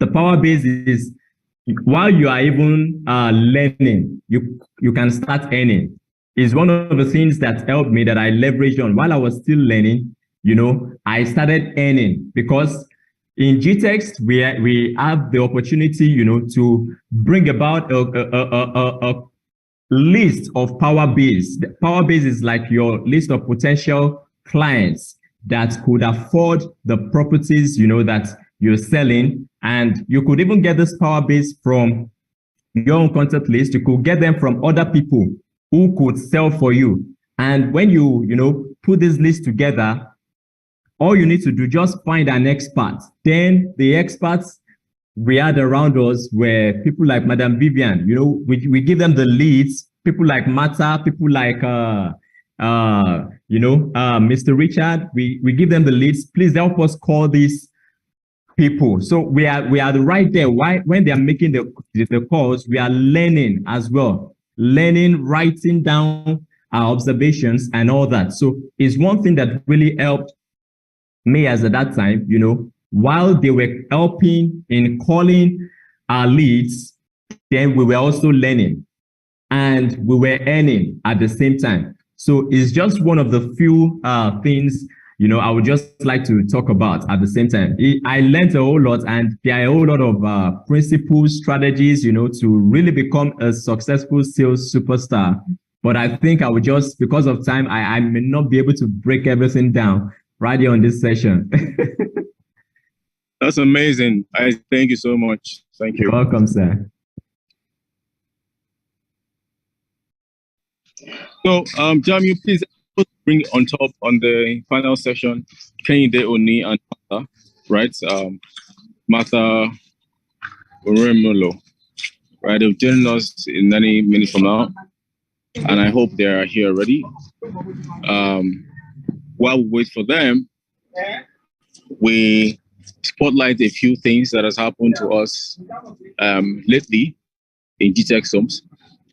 The power base is while you are even learning, you can start earning. Is one of the things that helped me, that I leveraged on while I was still learning. I started earning because in Gtext we have the opportunity, to bring about a list of power base. The power base is like your list of potential clients that could afford the properties, that you're selling. And you could even get this power base from your own contact list. You could get them from other people who could sell for you. And when you put this list together, all you need to do, just find an expert. Then the experts we had around us were people like Madam Vivian. We give them the leads. People like Mata, people like Mr. Richard. We give them the leads. Please help us call these people. So we are right there. When they are making the calls, we are learning as well. Learning, writing down our observations and all that. So it's one thing that really helped me as at that time, while they were helping in calling our leads, then we were also learning and we were earning at the same time. So it's just one of the few things, I would just like to talk about at the same time. I learned a whole lot, and there are a whole lot of principles, strategies, to really become a successful sales superstar. But I think I would just, because of time, I may not be able to break everything down right here on this session. That's amazing. I thank you so much. Thank you. You're welcome, sir. So, Jamie, please bring on top on the final session, Kehinde Oni and Martha, right? Martha Oremulo, right? They've joined us in any minute from now, and I hope they are here already. While we wait for them, we spotlight a few things that has happened to us lately in Gtext Homes.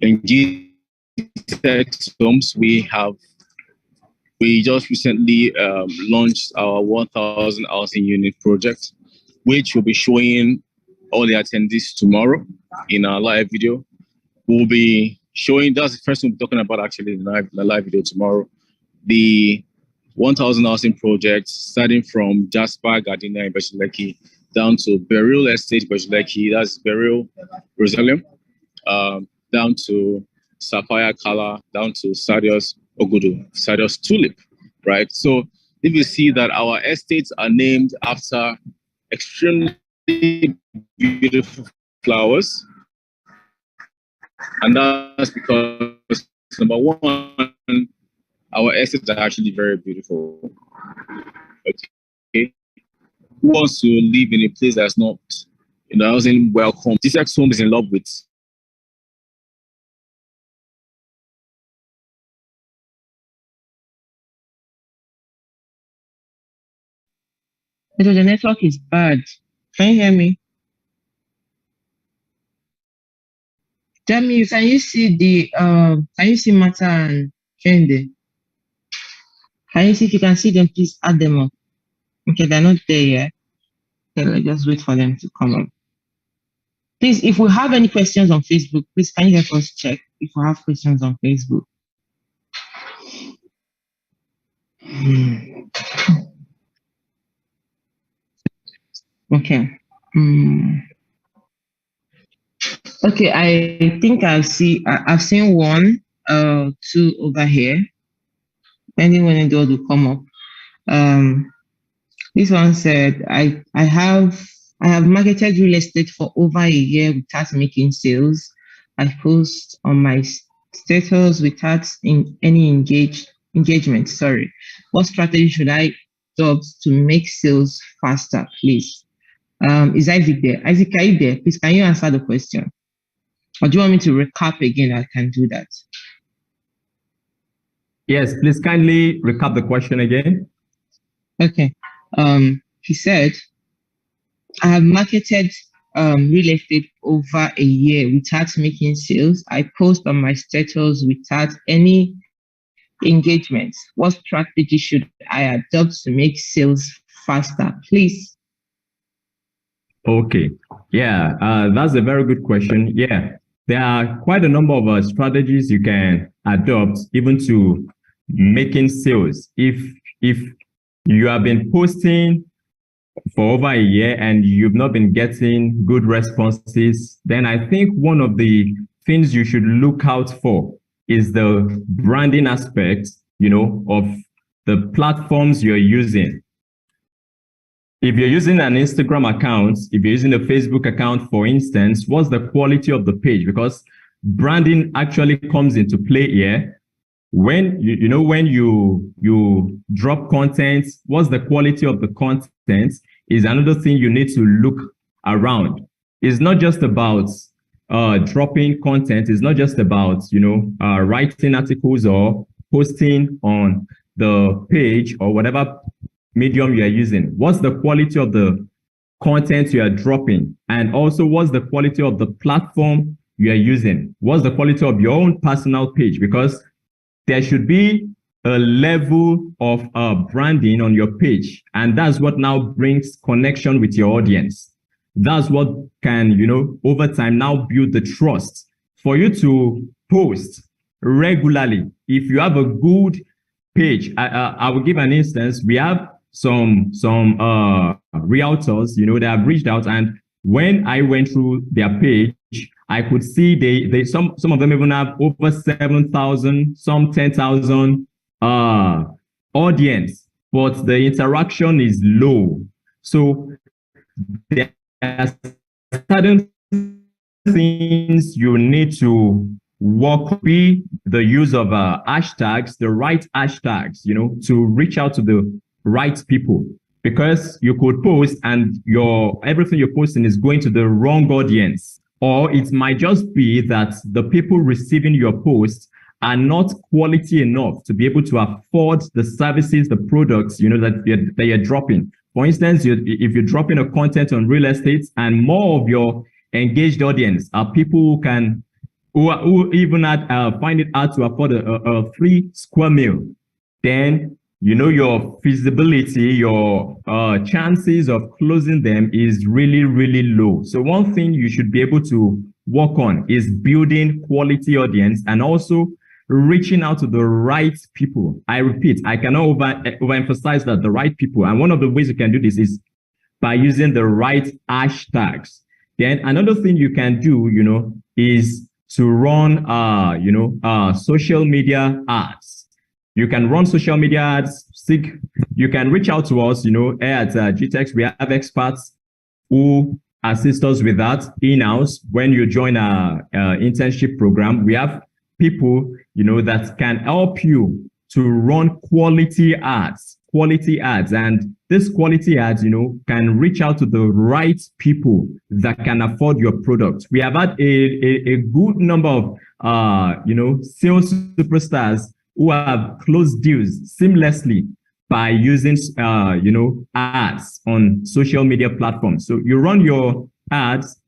In Gtext Homes, we just recently launched our 1,000 housing unit project, which we'll be showing all the attendees tomorrow in our live video. We'll be showing, that's the first one we're talking about actually in the live video tomorrow, the 1,000 housing project, starting from Jasper Gardenia in Bashileki down to Burial Estate Bashileki, that's Burial Rosalim, down to Sapphire Kala, down to Sadios Ogudu, Sadios Tulip, right? So if you see that our estates are named after extremely beautiful flowers, and that's because, number one, our estates are actually very beautiful. Okay, who wants to live in a place that's not, housing welcome? Gtext Home is in love with. The network is bad. Can you hear me? Tell me, can you see Mata and Kende? Can you see, if you can see them, please add them up. Okay, they're not there yet. Okay, let's just wait for them to come up. Please, if we have any questions on Facebook, please can you help us check if we have questions on Facebook? Okay. Okay, I think I've seen one, two over here. Anyone will come up. This one said, I have marketed real estate for over a year without making sales. I post on my status without any engagement. Sorry. What strategy should I adopt to make sales faster, please? Is Isaac there? Isaac, are you there? Please, can you answer the question? Or do you want me to recap again? I can do that. Yes, please kindly recap the question again. Okay. He said, I have marketed real estate over a year without making sales. I post on my status without any engagement. What strategy should I adopt to make sales faster, please? Okay. Yeah, that's a very good question. Yeah, there are quite a number of strategies you can adopt even to making sales. If you have been posting for over a year and you've not been getting good responses, then I think one of the things you should look out for is the branding aspect, of the platforms you're using. If you're using an Instagram account, if you're using a Facebook account, for instance, what's the quality of the page? Because branding actually comes into play here. When when you drop content, what's the quality of the content is another thing you need to look around. It's not just about dropping content. It's not just about writing articles or posting on the page or whatever medium you are using. What's the quality of the content you are dropping? And also, what's the quality of the platform you are using? What's the quality of your own personal page? Because there should be a level of branding on your page. And that's what now brings connection with your audience. That's what can, over time now build the trust for you to post regularly. If you have a good page, I will give an instance. We have some realtors, that have reached out, and when I went through their page, I could see they some of them even have over 7,000, some 10,000 audience, but the interaction is low. So there are certain things you need to work, be the use of hashtags, the right hashtags, to reach out to the right people, because you could post and everything you're posting is going to the wrong audience, or it might just be that the people receiving your post are not quality enough to be able to afford the services, the products, that you're dropping. For instance, if you're dropping a content on real estate and more of your engaged audience are people who even find it hard to afford a 3 square meal, then your feasibility, your chances of closing them is really, really low. So one thing you should be able to work on is building quality audience and also reaching out to the right people. I repeat, I cannot overemphasize that, the right people. And one of the ways you can do this is by using the right hashtags. Then another thing you can do, is to run, social media ads. You can run social media ads. You can reach out to us, here at Gtext. We have experts who assist us with that in-house. When you join our internship program, we have people, that can help you to run quality ads. And this quality ads, can reach out to the right people that can afford your product. We have had a good number of, sales superstars who have closed deals seamlessly by using, ads on social media platforms. So you run your ads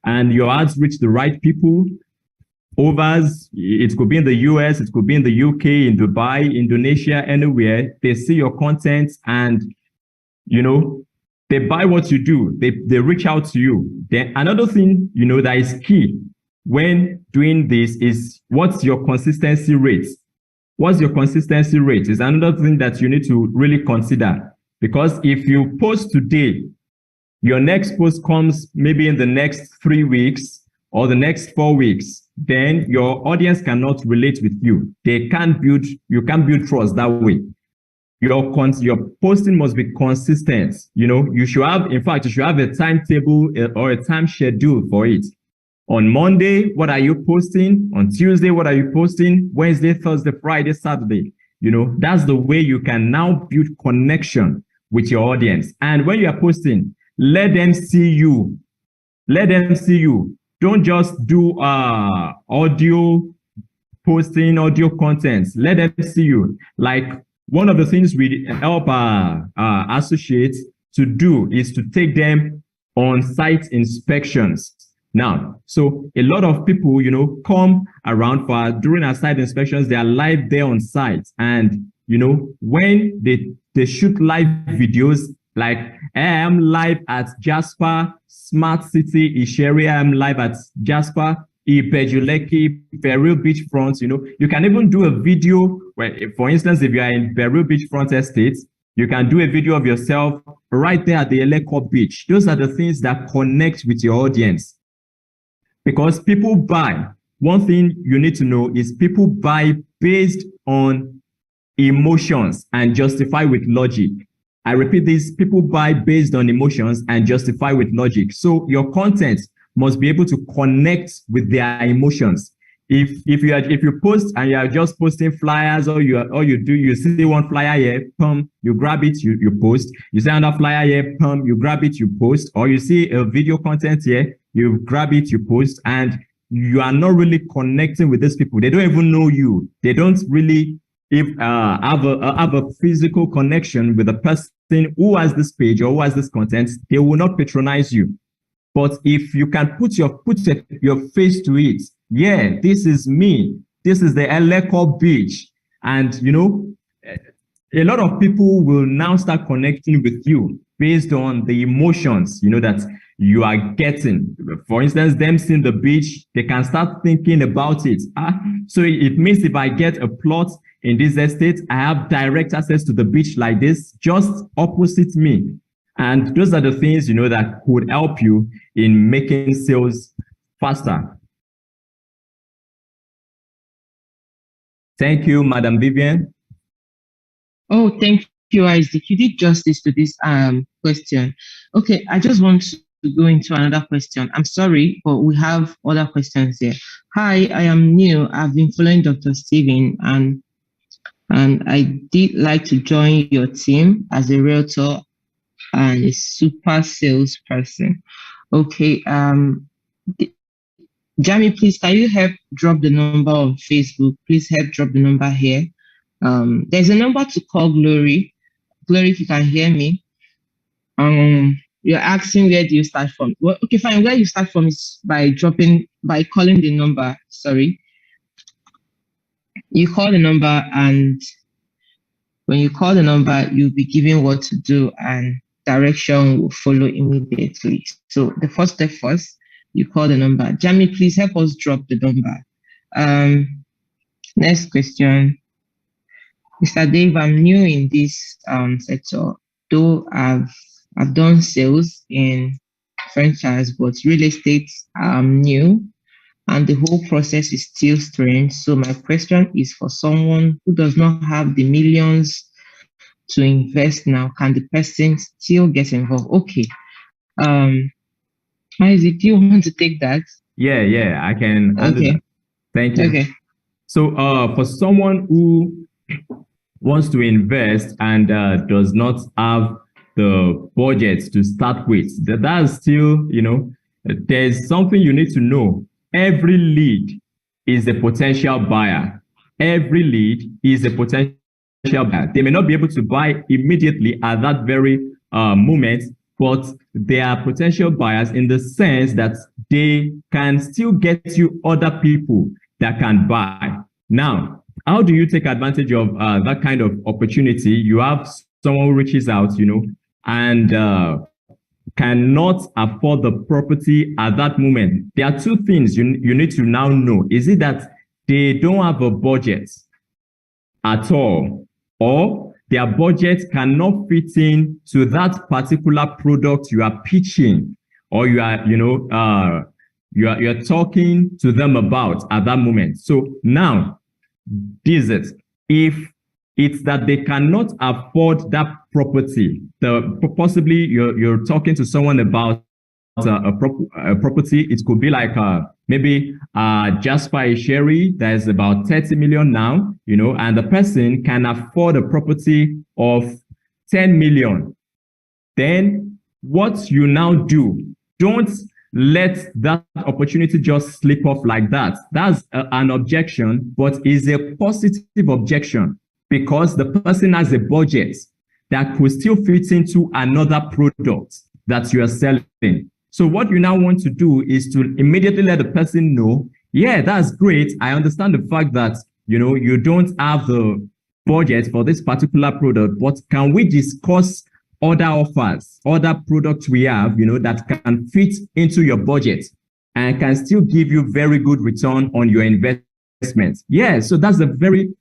and your ads reach the right people. It could be in the US, it could be in the UK, in Dubai, Indonesia, anywhere. They see your content and, they buy what you do. They reach out to you. Then another thing, that is key when doing this is, what's your consistency rate? What's your consistency rate is another thing that you need to really consider. Because if you post today, your next post comes maybe in the next 3 weeks or the next 4 weeks, then your audience cannot relate with you. You can't build trust that way. Your posting must be consistent. You should have a timetable or a time schedule for it. On Monday, what are you posting? On Tuesday, what are you posting? Wednesday, Thursday, Friday, Saturday. That's the way you can now build connection with your audience. And when you are posting, let them see you. Let them see you. Don't just do audio posting, audio contents. Let them see you. Like, one of the things we help associates to do is to take them on site inspections. Now, so a lot of people, come around during our site inspections, they are live there on site. And, when they shoot live videos, like, I am live at Jasper, Smart City, Isheria, I'm live at Jasper, Ipejuleki, Beryl Beachfront. You can even do a video where, for instance, if you are in Beryl Beachfront Estate, you can do a video of yourself right there at the Eleko Beach. Those are the things that connect with your audience. Because people buy. One thing you need to know is people buy based on emotions and justify with logic. I repeat this, people buy based on emotions and justify with logic. So your content must be able to connect with their emotions. If you post and you are just posting flyers, you see one flyer here, pum, you grab it, you post. You see another flyer here, pum, you grab it, you post. Or you see a video content here, you grab it, you post, and you are not really connecting with these people. They don't even know you. They don't really have a physical connection with the person who has this page or who has this content. They will not patronize you. But if you can put your face to it, yeah, this is me. This is the Eleko Beach. And, a lot of people will now start connecting with you based on the emotions, that you are getting. For instance, them seeing the beach, they can start thinking about it. So it means if I get a plot in this estate, I have direct access to the beach like this, just opposite me. And those are the things, that could help you in making sales faster. Thank you, Madam Vivian. Oh, thank you, Isaac. You did justice to this question. Okay, I just want to go into another question. I'm sorry, but we have other questions here. Hi, I am new. I've been following Dr. Steven, and I did like to join your team as a realtor and a super salesperson. Okay, Jamie, please, can you help drop the number on Facebook? Please help drop the number here. There's a number to call Glory. Glory, if you can hear me. You're asking where do you start from? Well, okay, fine. Where you start from is by calling the number. Sorry. You call the number, and when you call the number, you'll be given what to do, and direction will follow immediately. So the first step first, you call the number. Jamie, please help us drop the number. Next question. Mr. Dave, I'm new in this sector, though I've done sales in franchise, but real estate I'm new and the whole process is still strange. So my question is for someone who does not have the millions to invest now, can the person still get involved? Okay. Isaac, do you want to take that? Yeah, I can handle Okay. that. Thank you. Okay. So for someone who wants to invest and does not have the budget to start with, that's still, there's something you need to know. Every lead is a potential buyer. Every lead is a potential buyer. They may not be able to buy immediately at that very moment, but they are potential buyers in the sense that they can still get you other people that can buy. Now, how do you take advantage of that kind of opportunity? You have someone who reaches out, and cannot afford the property at that moment. There are two things you need to now know. Is it that they don't have a budget at all, or their budget cannot fit in to that particular product you are pitching, or you are, you're talking to them about at that moment? So now, this is it. If it's that they cannot afford that property, possibly you're talking to someone about a property. It could be like maybe Jasper Sherry that is about 30 million now, and the person can afford a property of 10 million. Then what you now do, don't let that opportunity just slip off like that. That's an objection, but is a positive objection, because the person has a budget that could still fit into another product that you are selling. So what you now want to do is to immediately let the person know, yeah, that's great. I understand the fact that, you don't have the budget for this particular product, but can we discuss other offers, other products we have, that can fit into your budget and can still give you very good return on your investment? Yeah, so that's a very,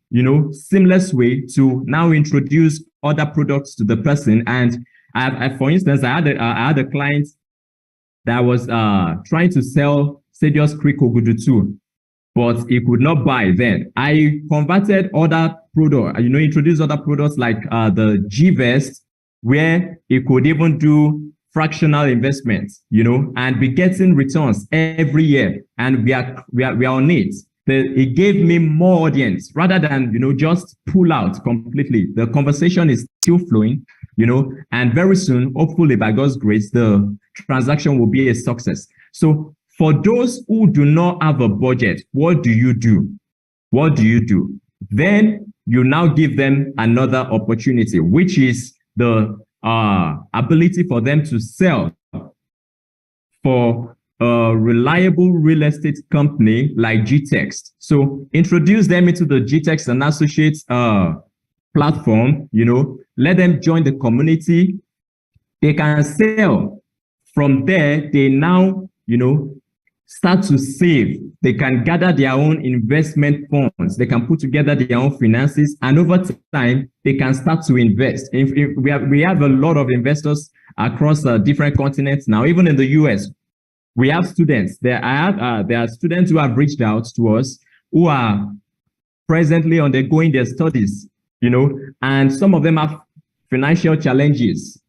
seamless way to now introduce other products to the person. And for instance, I had a client that was trying to sell Sadius Creek Ogudu 2, but he could not buy then. I converted other products, introduced other products like the Gvest, where he could even do fractional investments, and be getting returns every year. And we are on it. It gave me more audience rather than, just pull out completely. The conversation is still flowing, and very soon, hopefully by God's grace, the transaction will be a success. So for those who do not have a budget, what do you do? What do you do? Then you now give them another opportunity, which is the ability for them to sell for a reliable real estate company like Gtext. So introduce them into the Gtext and Associates platform, let them join the community. They can sell. From there, they now, start to save. They can gather their own investment funds. They can put together their own finances, and over time, they can start to invest. If we have a lot of investors across different continents now, even in the US. We have students. There are students who have reached out to us who are presently undergoing their studies, and some of them have financial challenges.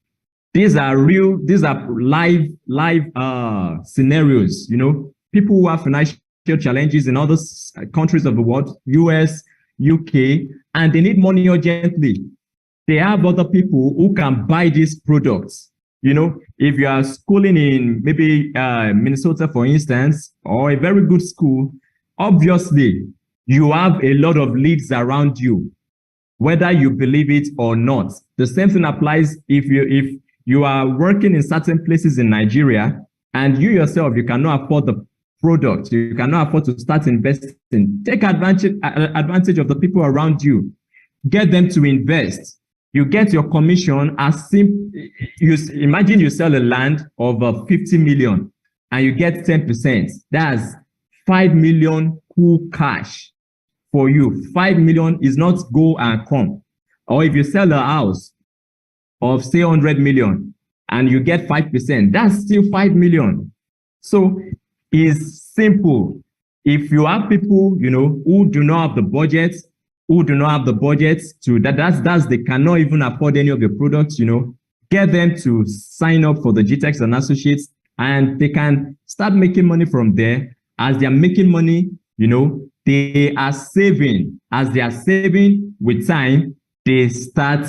These are live scenarios, people who have financial challenges in other countries of the world, US, UK, and they need money urgently. They have other people who can buy these products. If you are schooling in maybe Minnesota, for instance, or a very good school, obviously you have a lot of leads around you, whether you believe it or not. The same thing applies if you are working in certain places in Nigeria and you yourself, you cannot afford the product, you cannot afford to start investing. Take advantage of the people around you. Get them to invest. You get your commission as simple. Imagine you sell a land of 50 million and you get 10%. That's 5 million cool cash for you. 5 million is not go and come. Or if you sell a house of say 100 million and you get 5%, that's still 5 million. So it's simple. If you have people, who do not have the budget, they cannot even afford any of the products, get them to sign up for the Gtext and Associates, and they can start making money from there. As they are making money, they are saving. As they are saving with time, they start,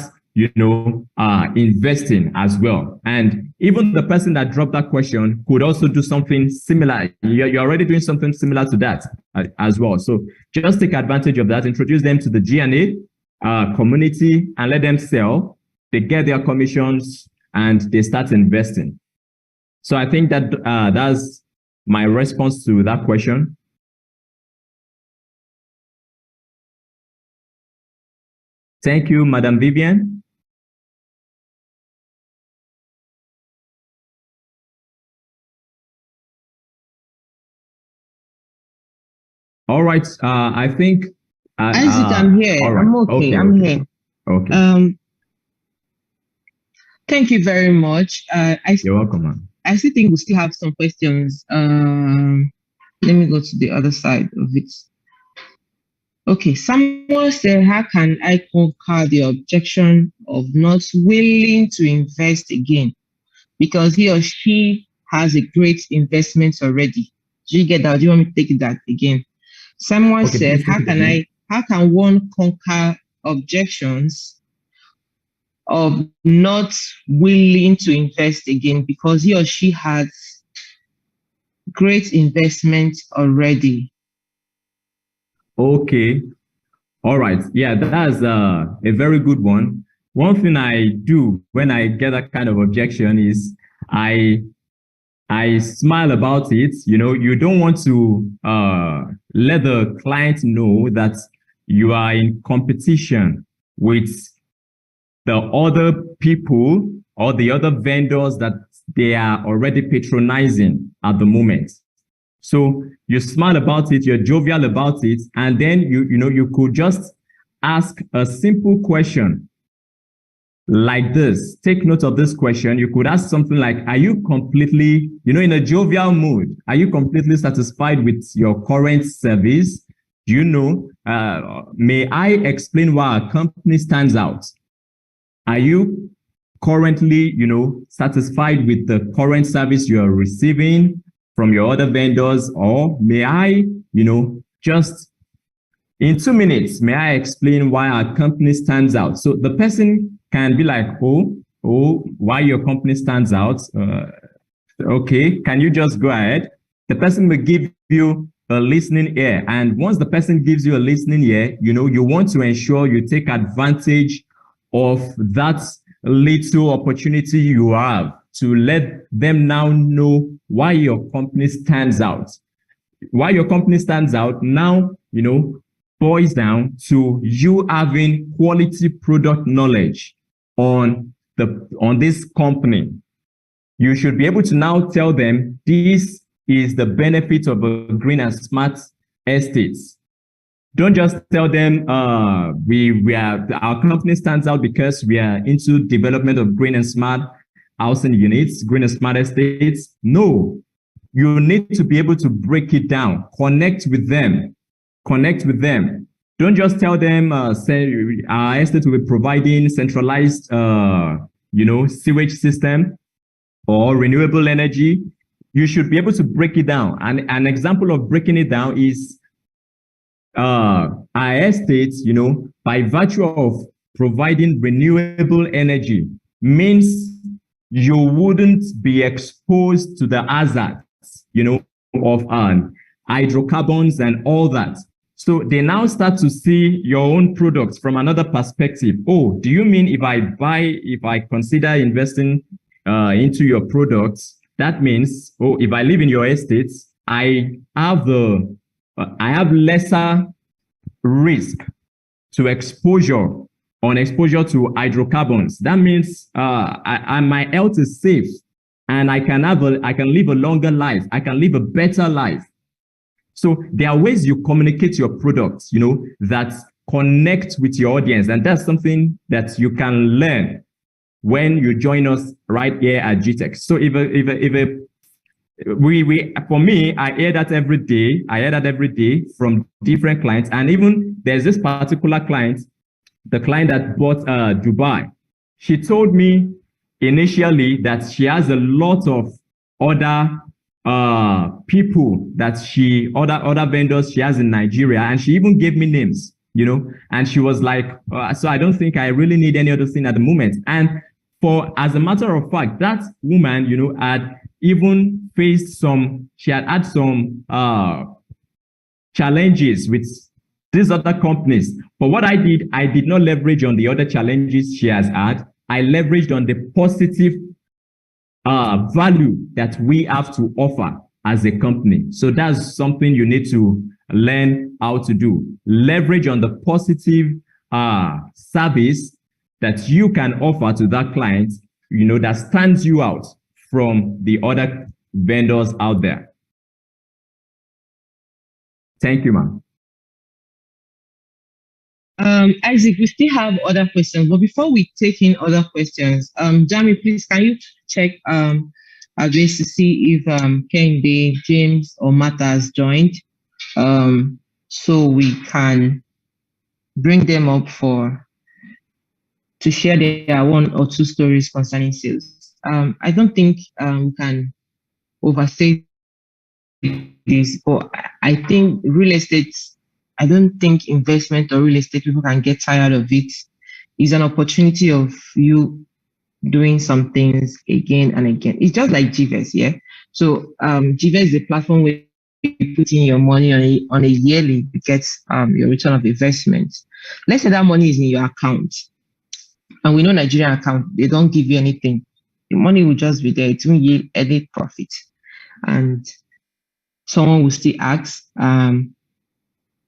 investing as well. And even the person that dropped that question could also do something similar. You're already doing something similar to that as well. So just take advantage of that, introduce them to the G&A community and let them sell. They get their commissions and they start investing. So I think that that's my response to that question. Thank you, Madam Vivian. All right. I think Isaac, I'm here. Right. I'm okay. I'm here. Okay. Thank you very much. You're welcome, man. I still think we still have some questions. Let me go to the other side of it. Okay, someone said, how can I conquer the objection of not willing to invest again because he or she has a great investment already? Do you get that? Do you want me to take that again? Someone said, how can one conquer objections of not willing to invest again because he or she has great investment already? Okay. All right. Yeah, that's a very good one. One thing I do when I get that kind of objection is I smile about it. You don't want to let the client know that you are in competition with the other people or the other vendors that they are already patronizing at the moment. So you smile about it, you're jovial about it, and then you could just ask a simple question like this. Take note of this question. You could ask something like, are you completely, in a jovial mood, are you completely satisfied with your current service? May I explain why our company stands out? Are you currently, satisfied with the current service you are receiving from your other vendors? Or may I, just in 2 minutes, may I explain why our company stands out? So the person can be like, oh, why your company stands out? Okay, can you just go ahead? The person will give you a listening ear. And once the person gives you a listening ear, you want to ensure you take advantage of that little opportunity you have to let them now know why your company stands out. Why your company stands out now, boils down to you having quality product knowledge on this company. You should be able to now tell them this is the benefit of a green and smart estates. Don't just tell them our company stands out because we are into development of green and smart housing units, green and smart estates. No, you need to be able to break it down, connect with them. Don't just tell them, say our estate will be providing centralized, sewage system or renewable energy. You should be able to break it down. And an example of breaking it down is our estates, by virtue of providing renewable energy, means you wouldn't be exposed to the hazards, of hydrocarbons and all that. So they now start to see your own products from another perspective. Oh, do you mean if I consider investing into your products, that means, if I live in your estates, I have lesser risk to exposure to hydrocarbons. That means my health is safe, and I can live a longer life. I can live a better life. So there are ways you communicate your products, that connect with your audience, and that's something that you can learn when you join us right here at Gtext. So for me, I hear that every day from different clients. And even there's this particular client, the client that bought Dubai. She told me initially that she has a lot of other people other vendors she has in Nigeria, and she even gave me names, and she was like, so I don't think I really need any other thing at the moment. And as a matter of fact, that woman, had even faced some challenges with these other companies. But what I did not leverage on the other challenges she has had. I leveraged on the positive value that we have to offer as a company. So that's something you need to learn how to do. Leverage on the positive service that you can offer to that client, that stands you out from the other vendors out there. Thank you, ma'am. Isaac, we still have other questions, but before we take in other questions, Jamie, please, can you check ways to see if Kende, James, or Martha has joined, so we can bring them up to share their one or two stories concerning sales. I don't think we can overstate this, but I think real estate, I don't think investment or real estate people can get tired of it. It's an opportunity of you doing some things again and again. It's just like GVES, yeah? So GVES is a platform where you put in your money on a yearly to get your return of investment. Let's say that money is in your account. And we know Nigerian account, they don't give you anything. The money will just be there. It won't yield any profit. And someone will still ask,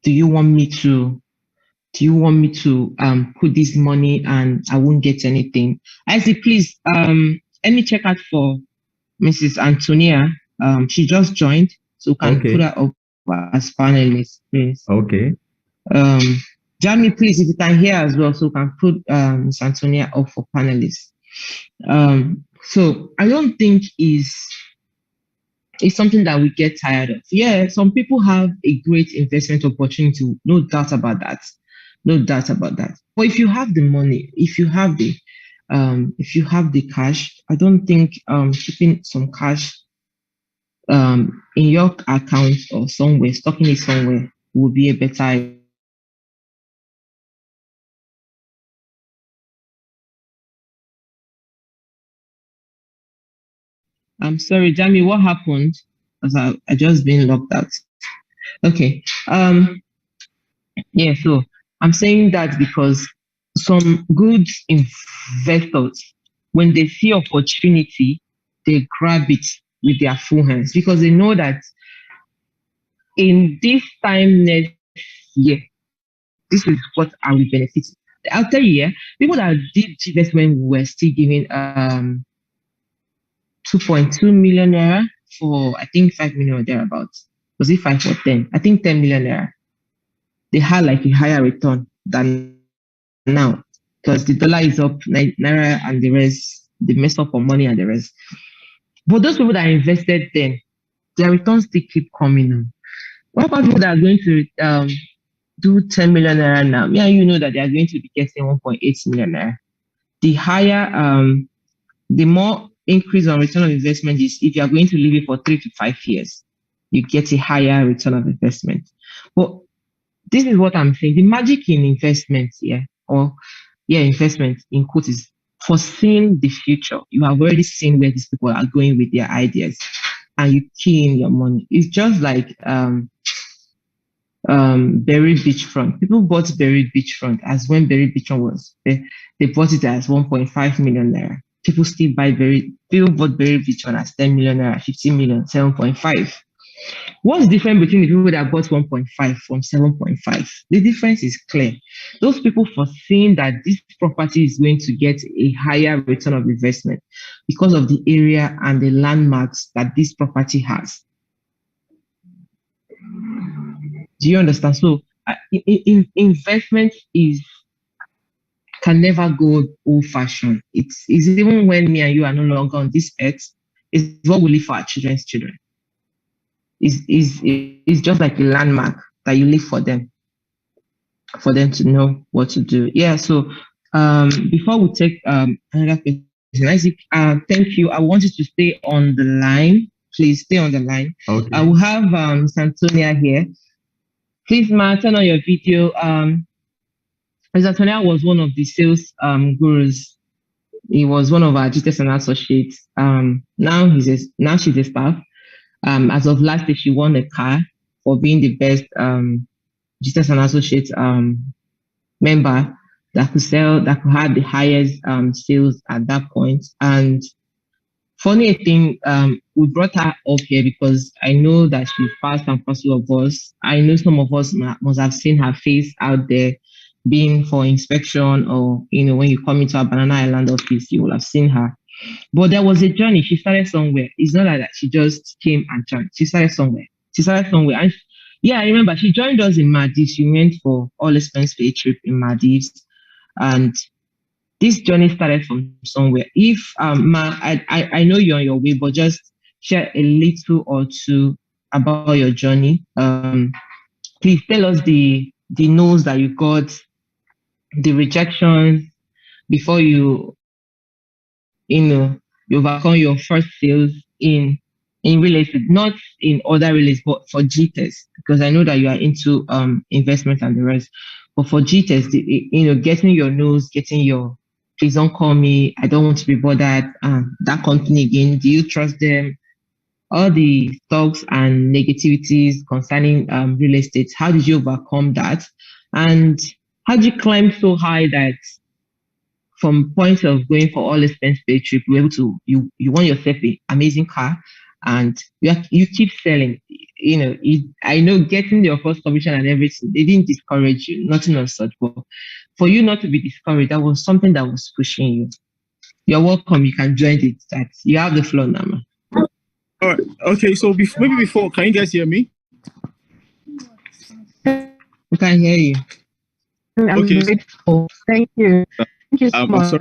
do you want me to put this money and I won't get anything? I say, please, let me check out for Mrs. Antonia. She just joined, so can put her up as panelist, please. Okay. Jamie, please, if you can hear as well, so can put Ms. Antonia up for panelists. So I don't think it's something that we get tired of. Yeah, some people have a great investment opportunity, no doubt about that. But if you have the money, if you have the cash, I don't think keeping some cash in your account or somewhere, stocking it somewhere, would be a better idea. I'm sorry, Jamie, what happened? Because I just been locked out. Okay. Yeah, so I'm saying that because some good investors, when they see opportunity, they grab it with their full hands because they know that in this time next year, this is what I will benefit. I'll tell you, yeah, people that did investment were still giving 2.2 million naira, for I think 5 million or thereabouts. Was it 5 or 10? I think 10 million naira. They had like a higher return than now because the dollar is up, naira and the rest, they mess up on money and the rest. But those people that invested then, their returns still keep coming in. What about people that are going to do 10 million naira now? Yeah, you know that they are going to be getting 1.8 million naira. The higher, the more increase on return on investment is if you are going to leave it for 3 to 5 years, you get a higher return of investment. But this is what I'm saying. The magic in investments, investment in quotes is foreseeing the future. You have already seen where these people are going with their ideas, and you key in your money. It's just like Berry Beachfront. People bought Berry Beachfront as when Berry Beachfront was they bought it as 1.5 million naira. People still people bought Berry Beachfront as 10 million naira, 15 million, 7.5. What's the difference between the people that bought 1.5 from 7.5? The difference is clear. Those people foreseeing that this property is going to get a higher return of investment because of the area and the landmarks that this property has. Do you understand? So investment can never go old-fashioned. It's even when me and you are no longer on this earth, it's what we leave for our children's children. It's just like a landmark that you leave for them to know what to do. Yeah. So before we take another question, Isaac, thank you. I want you to stay on the line. Please stay on the line. Okay. I will have Santonia here. Please, Ma, turn on your video. Santonia was one of the sales gurus. He was one of our Gtext and associates. Now she's a staff. As of last year, she won a car for being the best Gtext and associates member that could have the highest sales at that point. And funny thing, we brought her up here because I know that she's part and parcel of us. I know some of us must have seen her face out there being for inspection, or when you come into our Banana Island office, you will have seen her. But there was a journey. She started somewhere. It's not like that she just came and joined. She started somewhere. And I remember she joined us in Maldives. She went for all expense paid trip in Maldives. And this journey started from somewhere. If Ma, I know you're on your way, but just share a little or two about your journey. Please tell us the no's that you got, the rejections before you overcome your first sales in real estate, not in other real estate, but for Gtext, because I know that you are into investment and the rest. But for Gtext, getting your no's, getting your please don't call me, I don't want to be bothered, that company again, do you trust them? All the talks and negativities concerning real estate, how did you overcome that? And how did you climb so high that from point of going for all expense paid trip, you're able to you want yourself an amazing car, and you keep selling. I know getting your first commission and everything, they didn't discourage you, nothing of such. But for you not to be discouraged, that was something that was pushing you. You're welcome. You can join it. That you have the floor now. All right. Okay. So maybe before, can you guys hear me? We can hear you. I'm grateful. Thank you. Thank you so much.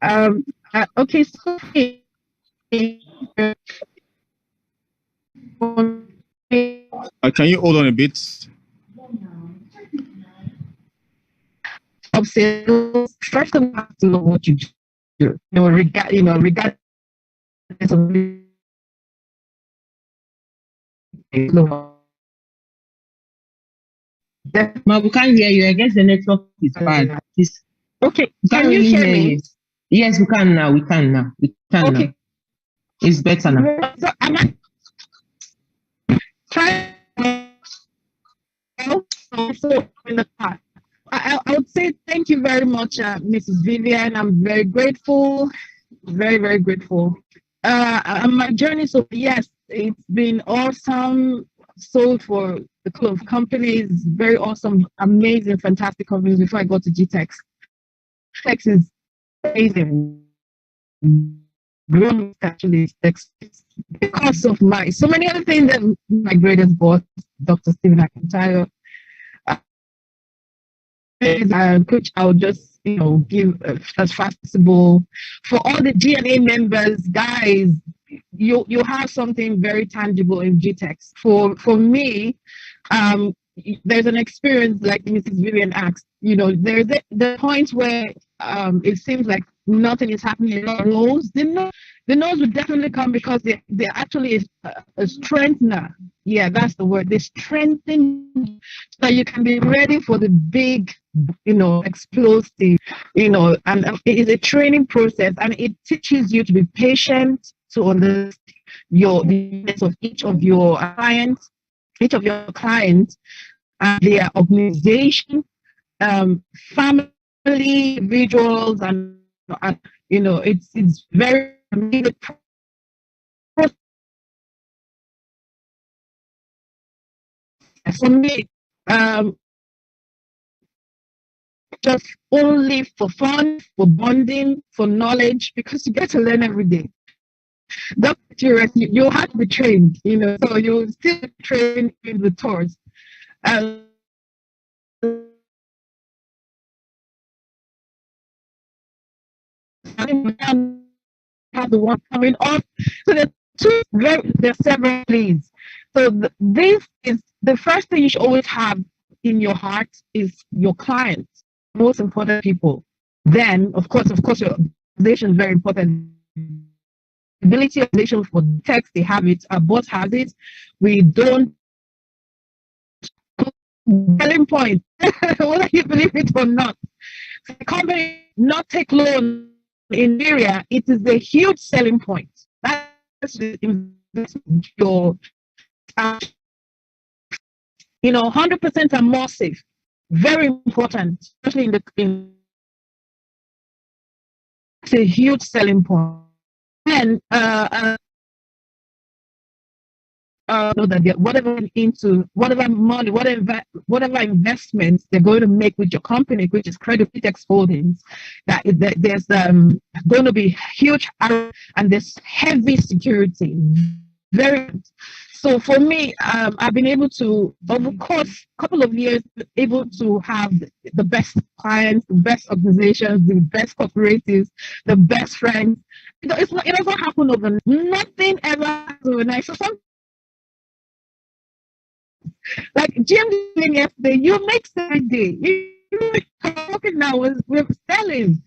I'm sorry. Okay, so Can you hold on a bit? Of sales, first of all, you have to know what you do. Regardless of Ma, we can't hear you. I guess the network is bad. Please. Okay, can you hear me? Yes, we can now. We can now. Okay. It's better now. So I'm trying also in the past. I would say thank you very much, Mrs. Vivian. I'm very grateful, very, very grateful. My journey, so yes, it's been awesome. Sold for the clove companies, very awesome, amazing, fantastic companies before I got to Gtext. Gtext is amazing. grown actually because of my so many other things that my greatest boss, Dr. Stephen AKINTAYO, which I'll just give as fast as possible. For all the GNA members, guys, you have something very tangible in Gtext. For me, there's an experience like Mrs. Vivian asked. There's the point where it seems like nothing is happening. The no's will definitely come because they're actually a strengthener. Yeah, that's the word. They strengthen so you can be ready for the big, explosive, and it is a training process, and it teaches you to be patient, to understand the needs of each of your clients, and their organization, family, individuals, and it's very for me, just only for fun, for bonding, for knowledge, because you get to learn every day. That's curious. You have to be trained, so you still train in the tours. Have the one coming up. So there's several things. So this is the first thing you should always have in your heart is your clients, most important people. Then, of course, your organization is very important. Ability organization for text, they have it. Our boss has it. We don't. Selling point, whether you believe it or not. The company not take loan in Nigeria, it is a huge selling point. That's your, 100% are more safe. Very important, especially it's a huge selling point. And know that whatever money, whatever investments they're going to make with your company, which is Gtext Holdings, that there's going to be huge and there's heavy security. Very. So for me, I've been able to, over the course couple of years, able to have the best clients, the best organizations, the best cooperatives, the best friends. It doesn't happen overnight. Nothing ever happens overnight. So like Jim doing yesterday, you make every day. You're talking now we're selling,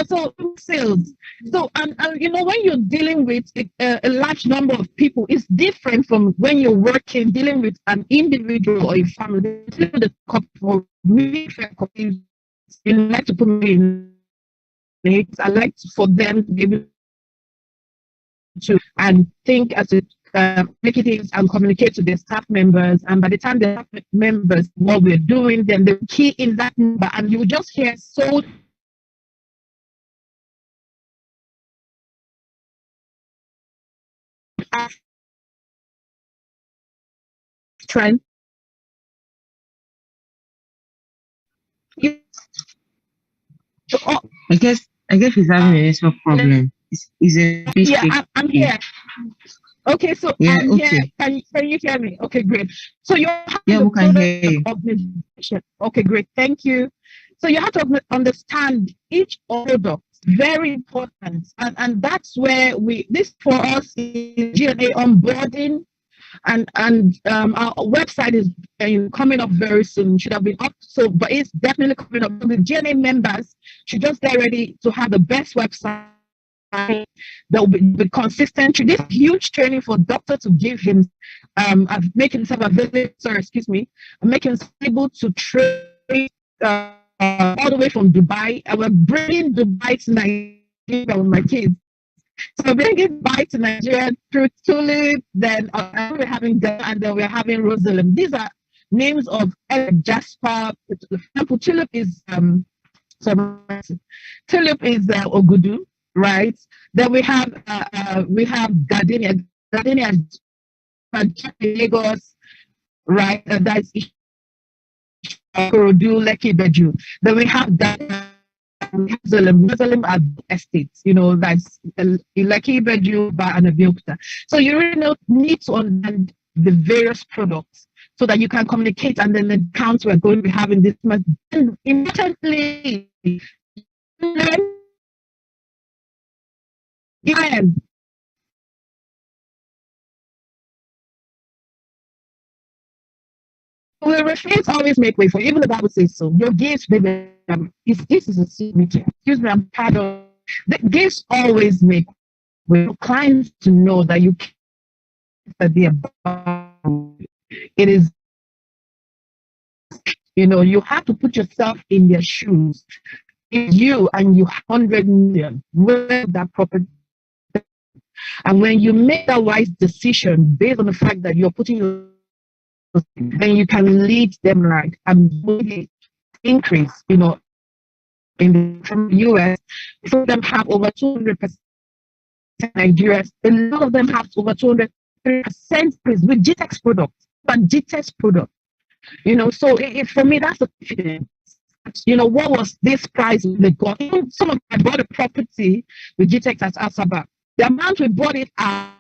so sales. So and when you're dealing with a large number of people, it's different from when you're working dealing with an individual or a family. The couple, like to put me in it. I like for them to be able to and think as a executives and communicate to their staff members, and by the time the staff members what we're doing, then the key in that number, and you just hear so strength. I guess he's having a network problem. Is a yeah, I'm here. Okay, so yeah, I'm okay. here. Can you hear me? Okay, great. So you have Yeah, we can hear you. Organization. Okay, great. Thank you. So you have to understand each product. Very important, and that's where this for us is GNA onboarding, and our website is coming up very soon. Should have been up, but it's definitely coming up. The GNA members should just get ready to have the best website that will be consistent. This huge training for doctor to give him, make himself available. Sorry, excuse me, make him able to train all the way from Dubai. I was bringing Dubai to Nigeria with my kids. So bringing Dubai to Nigeria through Tulip, then we're having Ghana, and then we're having Rosalind. These are names of Jasper. For example, Tulip is Ogudu. Right. Then we have Gardenia. Gardenia is Lagos, right? That's Korodu, Lekki, Beju. Then we have Muslim estates, that's Ilaki, Bejuba, and Abiyokuta. So you really need to understand the various products so that you can communicate, and then the accounts we're going to be having this month. And importantly, yes, we refuse to always make way for, even the Bible says so. Your gifts, baby, this is a secret. Excuse me, I'm part of the gifts always make way for clients to know that you can't be above. It is, you have to put yourself in their shoes. It's you and you 100 million, where that property. And when you make that wise decision based on the fact that you're putting your, then you can lead them right and really increase, in from the US. Some of them have over 200%. Nigeria, a lot of them have over 200% with Gtext products, but Gtext products. So for me, that's the confidence. What was this price they got? Even some of them, I bought a property with Gtext at Asaba. The amount we bought it at,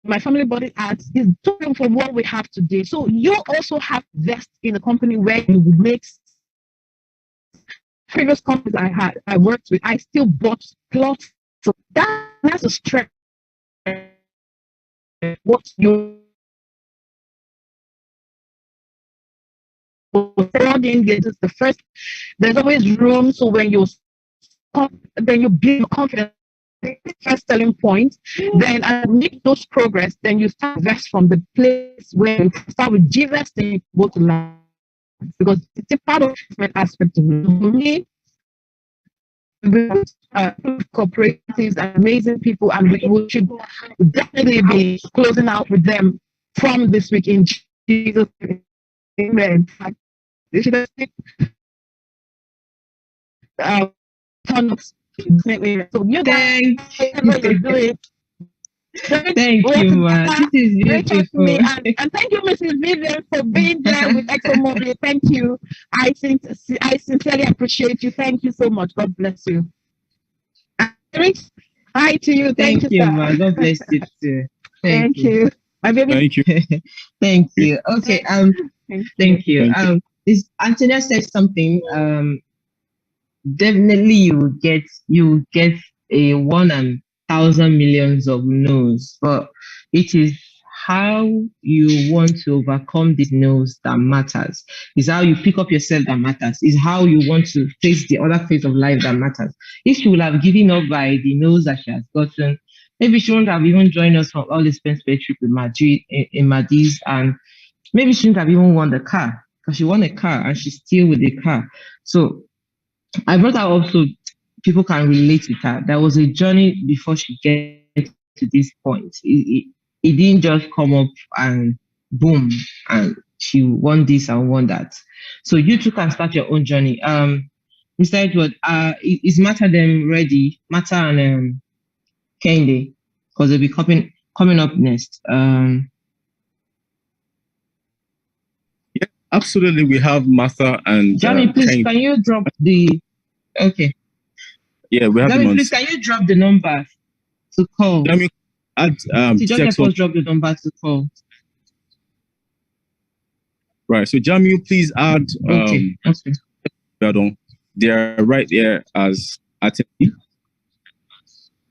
my family bought it at, is different from what we have today. So you also have invest in a company where you make. Previous companies I worked with, I still bought plots. So that's a strength. What you is the first. There's always room. So when then you build confidence. First selling point, then make those progress, then you start invest from the place where you start with Jesus, then you go to land, because it's a part of the aspect of it. For me, cooperatives are amazing people, and we should definitely be closing out with them from this week in Jesus' name. Amen. They should have ton of so you guys, do it. Thank you, man. This is beautiful. And thank you, Mrs. Vivian, for being there with ExxonMobil. Thank you. I sincerely appreciate you. Thank you so much. God bless you. Eric, hi to you. Thank you, man. God bless you too. Thank you. My baby. Thank you. Thank you. Okay. Thank you. This Antonia said something. Definitely you get a 1,000 millions of no's, but it is how you want to overcome these no's that matters. It's how you pick up yourself that matters. It's how you want to face the other phase of life that matters. If she would have given up by the no's that she has gotten, maybe she wouldn't have even joined us for all the Spence trip with Madrid in Madis, and maybe she wouldn't have even won the car, because she won a car and she's still with the car. So I brought her up so people can relate with her. There was a journey before she gets to this point. It didn't just come up and boom, and she won this and won that. So you too can start your own journey. Mr. Edward, is Mata them ready? Mata and Kende, because they'll be coming up next. Yeah, absolutely. We have Martha and Johnny, please, Kende. can you drop the? Okay. Yeah, we have Johnny, them. Please, can you drop the number to call? Let me add just drop the number to call. Right. So Jamie, please add okay. They are right there as attendee.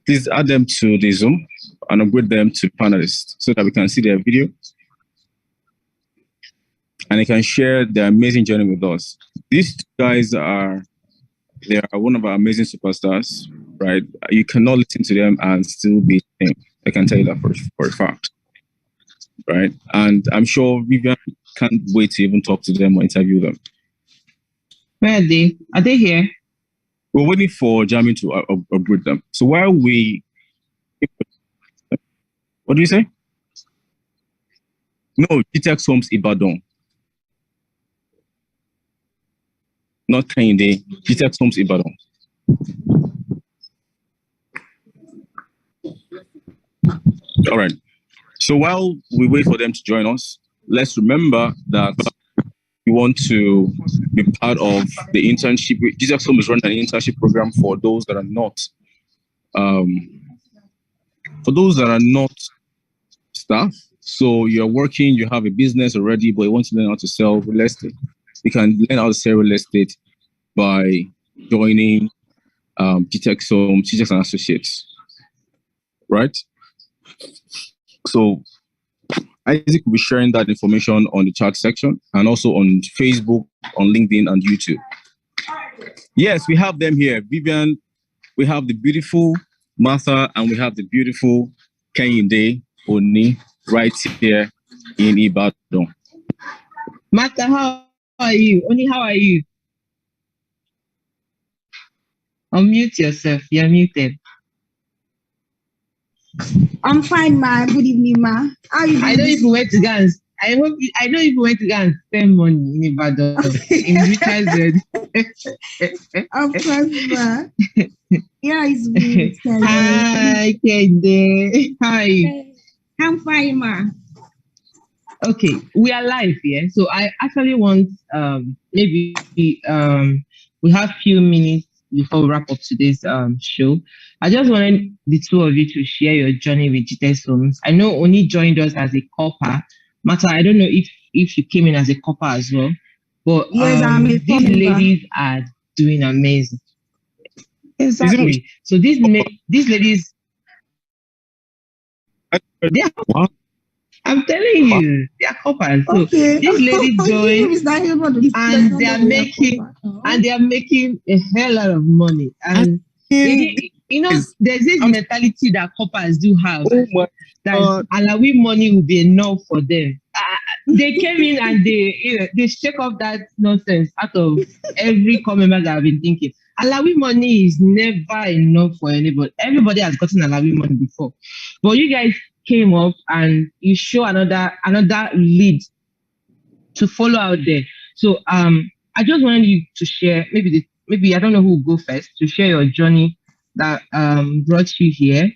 Please add them to the Zoom and upgrade them to panelists so that we can see their video and they can share their amazing journey with us. These guys are one of our amazing superstars, right? You cannot listen to them and still be the same. I can tell you that for a fact, right? And I'm sure Vivian can't wait to even talk to them or interview them. Where are they? Are they here? We're waiting for Jamie to upgrade them. So while we... What do you say? No, Gtext Homes Ibadan. Not Kende, Gtext Homes Ibadan. All right. So while we wait for them to join us, let's remember that you want to be part of the internship, Jesus Home is running an internship program for those that are not staff. So you're working, you have a business already, but you want to learn how to sell real estate. You can learn how to sell real estate by joining Gtext Home, Gtext and Associates, right? So Isaac will be sharing that information on the chat section and also on Facebook, on LinkedIn, and YouTube. Yes, we have them here. Vivian, we have the beautiful Martha, and we have the beautiful Kehinde Oni right here in Ibadan. Martha, how are you? Oni, how are you? Unmute yourself. You're muted. I'm fine, ma. Good evening, ma. How are you doing? I know if you went to Gans. I know if you went to Gans spend money in Ibadan in Richardson. I'm fine, ma. Yeah, it's me. Hi, Kehinde. How are you? I'm fine, ma. Okay, we are live here. So I actually want maybe we have few minutes before we wrap up today's show. I just wanted the two of you to share your journey with Gtext Homes. I know Oni joined us as a copper. Mata, I don't know if you came in as a copper as well, but yes, I'm a these ladies are doing amazing. Exactly. So these ladies, they are, wow. I'm telling you, they are coppers. So okay. these ladies join and they are making a hell lot of money. And you know, there's this mentality that coppers do have. That Alawi money will be enough for them. They came in and they shake off that nonsense out of every comment that I've been thinking. Alawi money is never enough for anybody. Everybody has gotten Alawi money before, but you guys came up and you show another lead to follow out there. So I just wanted you to share maybe I don't know who will go first to share your journey that brought you here.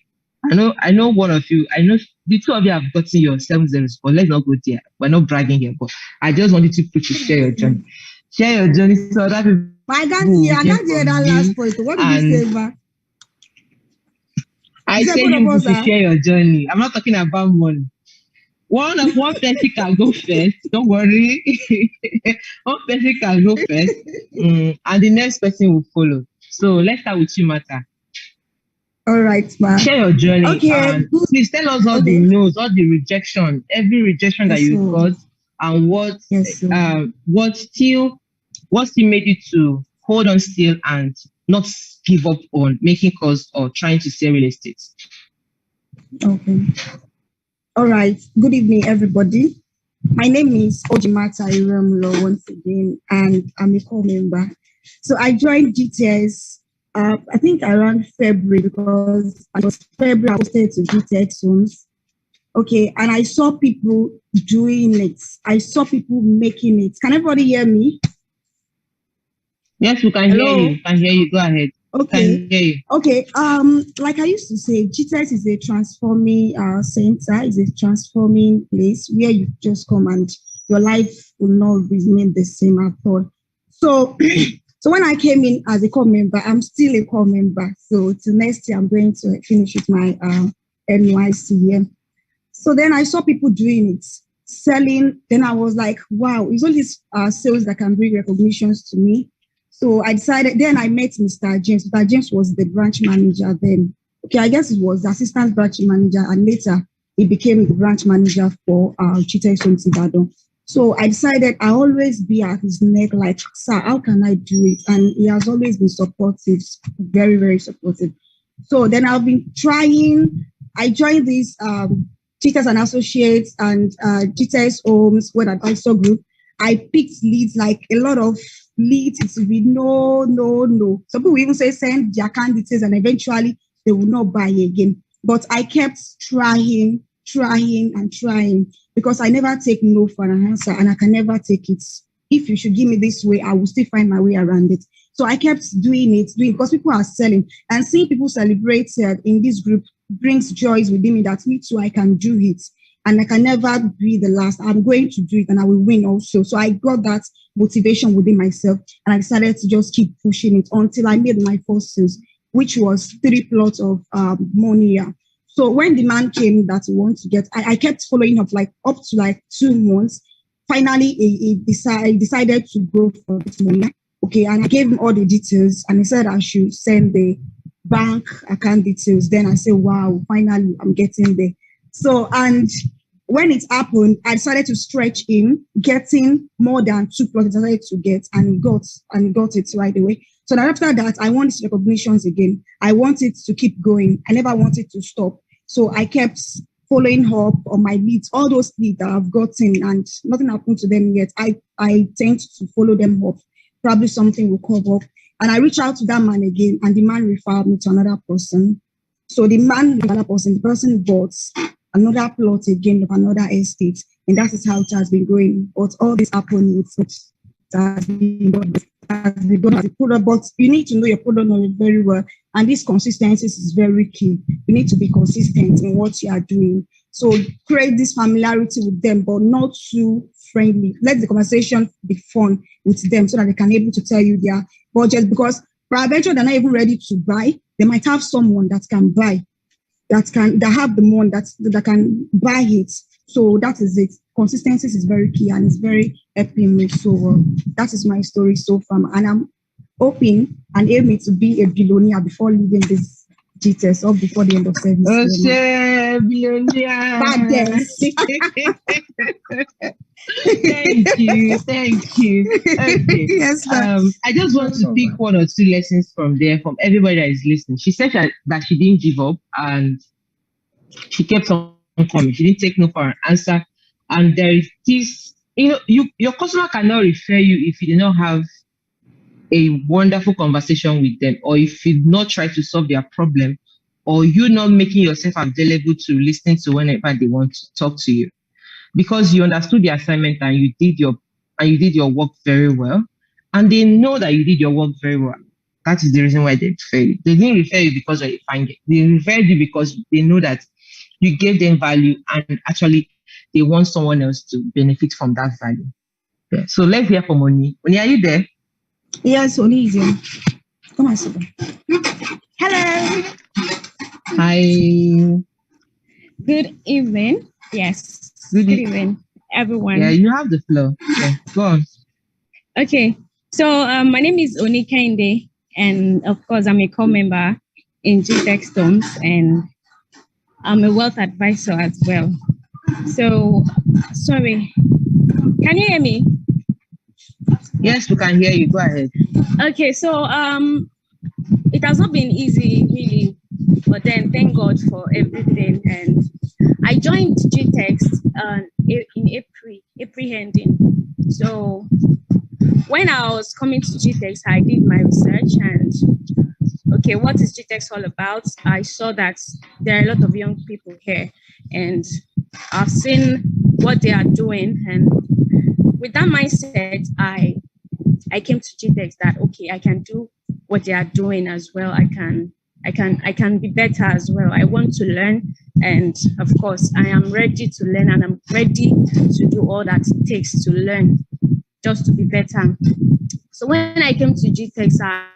I know one of you, I know the two of you have gotten your 704, but let's not go there. We're not bragging here, but I just wanted to share your journey. Share your journey so that I can't hear that last point. What did you say, Ma? I said you should share your journey. I'm not talking about money. One person can go first. Don't worry. One person can go first, and the next person will follow. So let's start with you, Martha. All right, ma. Share your journey. Okay. Please tell us all the no's, all the rejection, every rejection that you got, and what still made you to hold on still and not give up on making calls or trying to sell real estate. Okay. All right. Good evening, everybody. My name is Ojimata Iremlo once again, and I'm a core member. So I joined GTS I think around February, because it was February I posted to Gtext Homes. Okay, and I saw people doing it. I saw people making it. Can everybody hear me? Yes, we can hear you. Can hear you. Go ahead. Okay. Can hear you. Okay. Like I used to say, Gtext is a transforming center, is a transforming place where you just come and your life will not remain the same at all. So so when I came in as a core member, I'm still a core member. So till next year, I'm going to finish with my NYC. So then I saw people doing it, selling. Then I was like, wow, it's all these sales that can bring recognitions to me. So I decided, then I met Mr. James. Mr. James was the branch manager then. Okay, I guess it was the assistant branch manager, and later he became the branch manager for Gtext Homes Ibadan. So I decided I always be at his neck, like, sir, how can I do it? And he has always been supportive, very, very supportive. So then I've been trying. I joined this Gtext and Associates and Gtext Homes Web Advisor Group. I picked leads, like a lot of leads. It will be no. Some people even say send their candidates and eventually they will not buy again. But I kept trying because I never take no for an answer, and I can never take it. If you should give me this way, I will still find my way around it. So I kept doing it because people are selling, and seeing people celebrate in this group brings joys within me that me too, I can do it. and I can never be the last. I'm going to do it and I will win also. So I got that motivation within myself, and I decided to just keep pushing it until I made my first sales, which was 3 plots of money. So when the man came that he wanted to get, I kept following up up to 2 months. Finally, he decided to go for this money. Okay, and I gave him all the details, and he said I should send the bank account details. Then I said, wow, finally I'm getting there. So, and when it happened, I decided to stretch him, getting more than 2 plots I decided to get, and he got it right away. So then after that, I wanted recognitions again. I wanted to keep going. I never wanted to stop. So I kept following up on my leads, all those leads that I've gotten, and nothing happened to them yet. I tend to follow them up. Probably something will come up. And I reached out to that man again, and the man referred me to another person. So the person bought another plot again of another estate, and that is how it has been going. But all this happened with it has been done as a product. But you need to know your product knowledge very well, and this consistency is very key. You need to be consistent in what you are doing. So create this familiarity with them, but not too friendly. Let the conversation be fun with them so that they can be able to tell you their budget, because peradventure they're not even ready to buy. They might have someone that can buy, that have the money that can buy it. So that is it. Consistency is very key, and it's very helping me. So that is my story so far, and I'm hoping and aiming to be a billionaire before leaving this Gtext or before the end of service. Billionaire. Thank you. Okay. Yes, I just want to pick 1 or 2 lessons from everybody that is listening. She said that she didn't give up, and she kept on coming. She didn't take no for an answer. And there is this, your customer cannot refer you if you do not have a wonderful conversation with them, or if you not try to solve their problem, or you not making yourself available to listen to whenever they want to talk to you, because you understood the assignment and you did your work very well, and they know that you did your work very well. That is the reason why they refer you. They didn't refer you because you find it. They referred you because they know that you gave them value, and actually they want someone else to benefit from that value. Yeah. So let's hear from Oni. Oni, are you there? Yes, Oni is here. Come on, sit down. Hello. Hi. Good evening. Yes. Good evening, everyone. Yeah, you have the floor. Yeah, go on. Okay. So my name is Oni Kainde, and of course I'm a core member in Gtext Homes, and I'm a wealth advisor as well. So, sorry, can you hear me? Yes, we can hear you. Go ahead. Okay, so it has not been easy, really, but then thank God for everything. And I joined Gtext in April ending. So when I was coming to Gtext, I did my research and okay, what is Gtext all about? I saw that there are a lot of young people here, and I've seen what they are doing, and with that mindset, I came to Gtext that okay, I can do what they are doing as well. I can be better as well. I want to learn, and of course, I am ready to learn, and I'm ready to do all that it takes to learn, just to be better. So when I came to Gtext, I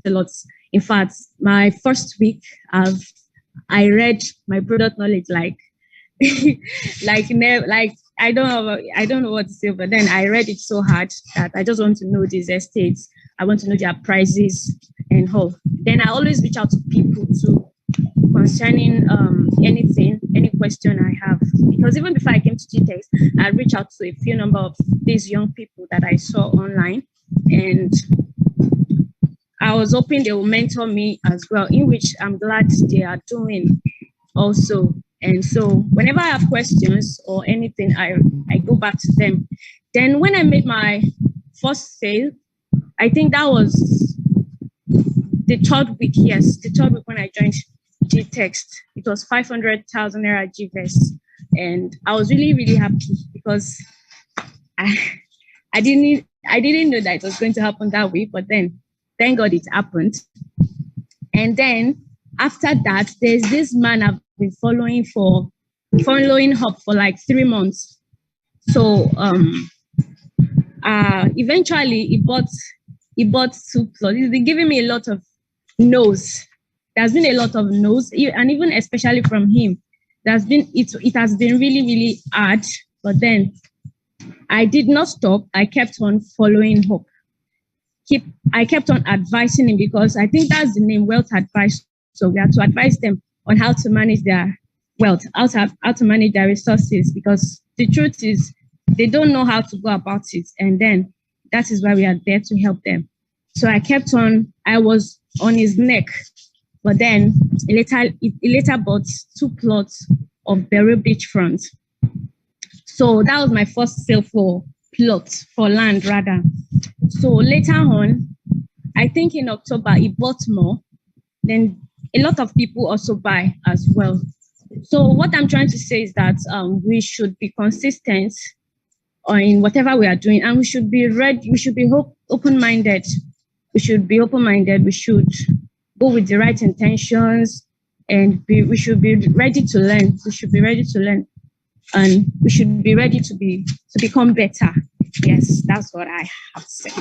a lot. In fact, my first week, I read my product knowledge like I don't know what to say, but then I read it so hard that I just want to know these estates. I want to know their prices and all. Then I always reach out to people too concerning any question I have, because even before I came to Gtext, I reached out to a few number of these young people that I saw online, and I was hoping they will mentor me as well, in which I'm glad they are doing also. And so whenever I have questions or anything, I go back to them. Then when I made my first sale, I think that was the third week. Yes, the third week when I joined Gtext. It was 500,000 naira GVest, and I was really, really happy because I didn't know that it was going to happen that way. But then, thank God it happened. And then after that, there's this man I've been following for following up for like 3 months. So eventually he bought 2 plots. He's been giving me a lot of no's. There's been a lot of no's, and even especially from him. It has been really, really hard. But then I did not stop. I kept on following up. I kept on advising him, because I think that's the name, wealth advice. So we have to advise them on how to manage their wealth, how to manage their resources, because the truth is they don't know how to go about it. And then that is why we are there to help them. So I was on his neck, but then he later bought 2 plots of Barrow Beachfront. So that was my first sale for land rather. So later on, I think in October, he bought more. Then a lot of people also buy as well. So what I'm trying to say is that we should be consistent in whatever we are doing, and we should be ready. We should be open-minded. We should be open-minded. We should go with the right intentions, and we should be ready to learn. We should be ready to learn, and we should be ready to become better. Yes, that's what I have to say.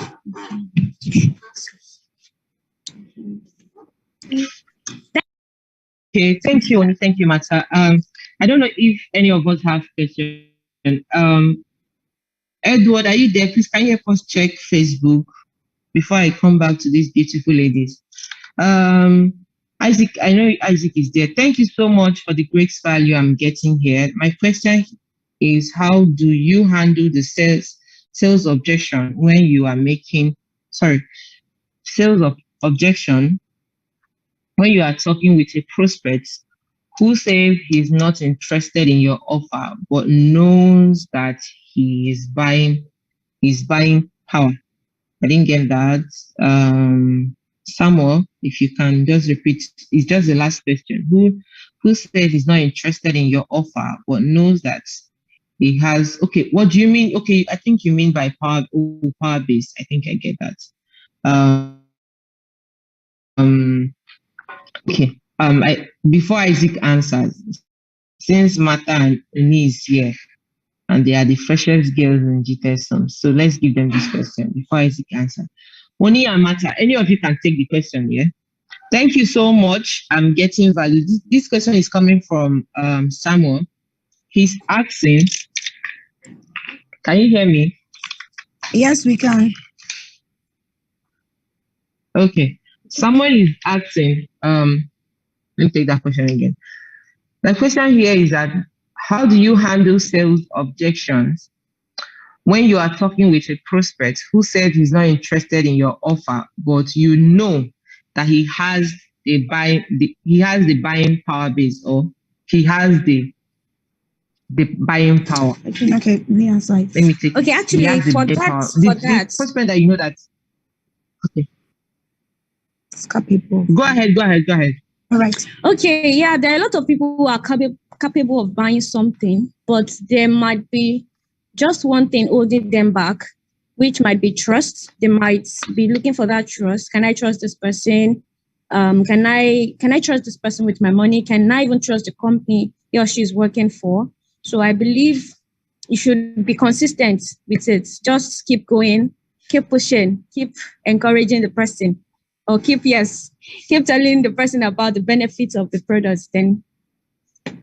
Okay, thank you, Oni. Thank you, Mata. I don't know if any of us have questions. Edward, are you there? Please, can you help us check Facebook before I come back to these beautiful ladies? Isaac, I know Isaac is there. Thank you so much for the great value I'm getting here. My question is, how do you handle the sales objection when you are making, sales objection when you are talking with a prospect who says he's not interested in your offer, but knows that he is buying power? I didn't get that. Samuel, if you can just repeat, it's just the last question. Who says he's not interested in your offer, but knows that he has, okay, what do you mean? Okay, I think you mean by power base. I think I get that. Okay. Before Isaac answers, since Martha and Uni is here, and they are the freshest girls in Gtext, so let's give them this question before Isaac answers. Oni and Martha, any of you can take the question, yeah? Thank you so much. I'm getting value. This question is coming from Samuel. He's asking, can you hear me? Yes, we can. Okay. Someone is asking, let me take that question again. The question here is that, how do you handle sales objections when you are talking with a prospect who said he's not interested in your offer, but you know that he has the buying power base, or he has the buying power? Okay, let me answer it. Let me take. Okay, actually, for that, the prospect that you know that. Okay. It's capable. Go ahead. All right. Okay, yeah, there are a lot of people who are capable of buying something, but there might be just one thing holding them back, which might be trust. They might be looking for that trust. Can I trust this person? Can I trust this person with my money? Can I even trust the company he or she is working for? So I believe you should be consistent with it. Just keep going, keep pushing, keep encouraging the person, or keep telling the person about the benefits of the products. Then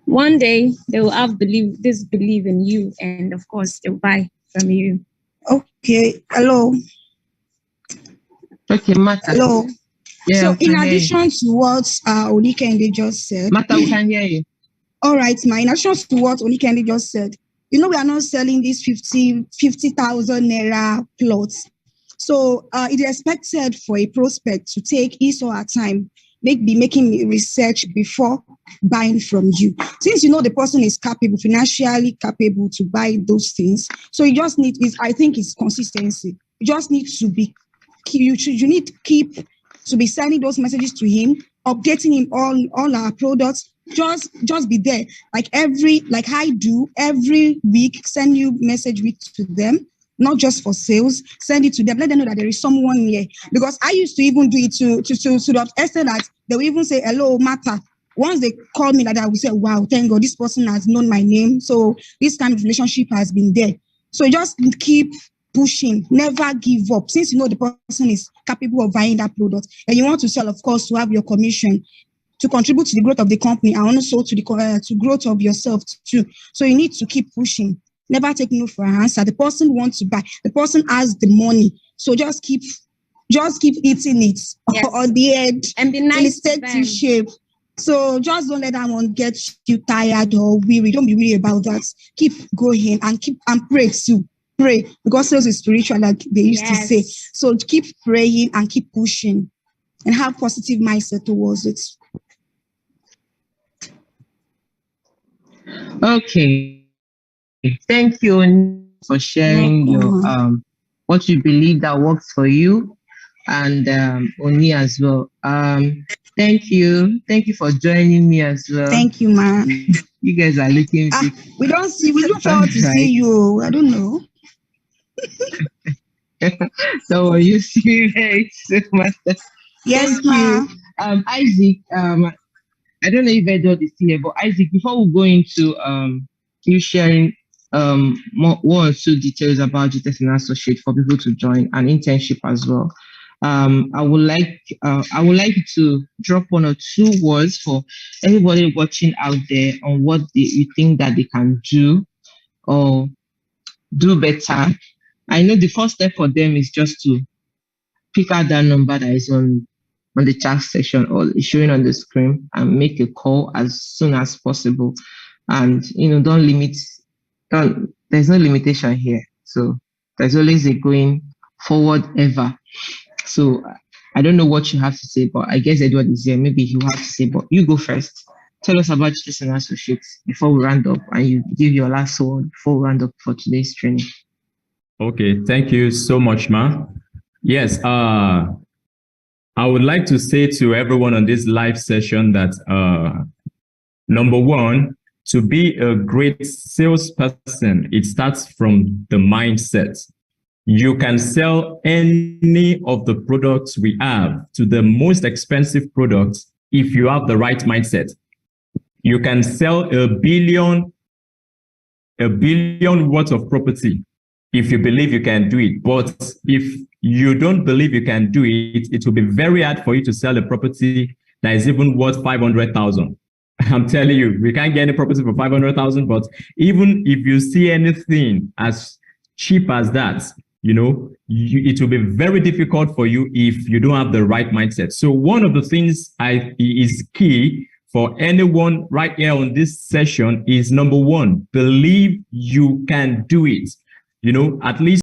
one day they will have belief in you, and of course they'll buy from you. Okay. Hello. Okay, Martha. Hello. Yeah, so in addition to what Olikende just said, Martha, we can hear you. All right, in addition to what Olikende just said, we are not selling these 50,000 naira plots. So it is expected for a prospect to take his or her time, making research before buying from you. Since the person is financially capable to buy those things, so you just need I think it's consistency. You just need to be to be sending those messages to him, updating him on all our products. Just be there, like I do every week. Send you message to them, not just for sales. Send it to them. Let them know that there is someone here. Because I used to even do it to the extent that they will even say, "Hello, Martha. once they call me like that, I will say, wow, thank God, this person has known my name. So this kind of relationship has been there. So just keep pushing, never give up. Since you know the person is capable of buying that product and you want to sell, of course, to have your commission, to contribute to the growth of the company and also to the to growth of yourself too. So you need to keep pushing. Never take no for an answer. The person wants to buy. The person has the money. So just keep eating it on the edge and be nice till it takes you shape. So just don't let that one get you tired or weary. Don't be weary about that. Keep going and pray too. Pray, because sales is spiritual, like they used to say. So keep praying and keep pushing and have positive mindset towards it. Okay. Thank you for sharing your what you believe that works for you, and Oni as well. Thank you for joining me as well. Thank you, ma. You guys are looking. We look forward to see you. I don't know. So you see very soon, master. Yes, ma. Isaac, I don't know if Edward is here, but Isaac, before we go into you sharing one or two details about Gtext and Associate for people to join an internship as well, I would like to drop one or two words for everybody watching out there on what you think that they can do or do better. I know the first step for them is just to pick out that number that is on the chat section or is showing on the screen and make a call as soon as possible. And there's no limitation here. So there's always a going forward ever. So I don't know what you have to say, but I guess Edward is here. Maybe he will have to say, but you go first. Tell us about Gtext and Associates before we round up, and you give your last word before we round up for today's training. Okay, thank you so much, Ma. Yes, I would like to say to everyone on this live session that number one, to be a great salesperson, it starts from the mindset. You can sell any of the products we have to the most expensive products if you have the right mindset. You can sell a billion worth of property if you believe you can do it. But if you don't believe you can do it, it will be very hard for you to sell a property that is even worth 500,000. I'm telling you, we can't get any property for 500,000, but even if you see anything as cheap as that, it will be very difficult for you if you don't have the right mindset. So one of the things is key for anyone right here on this session is number one, believe you can do it. At least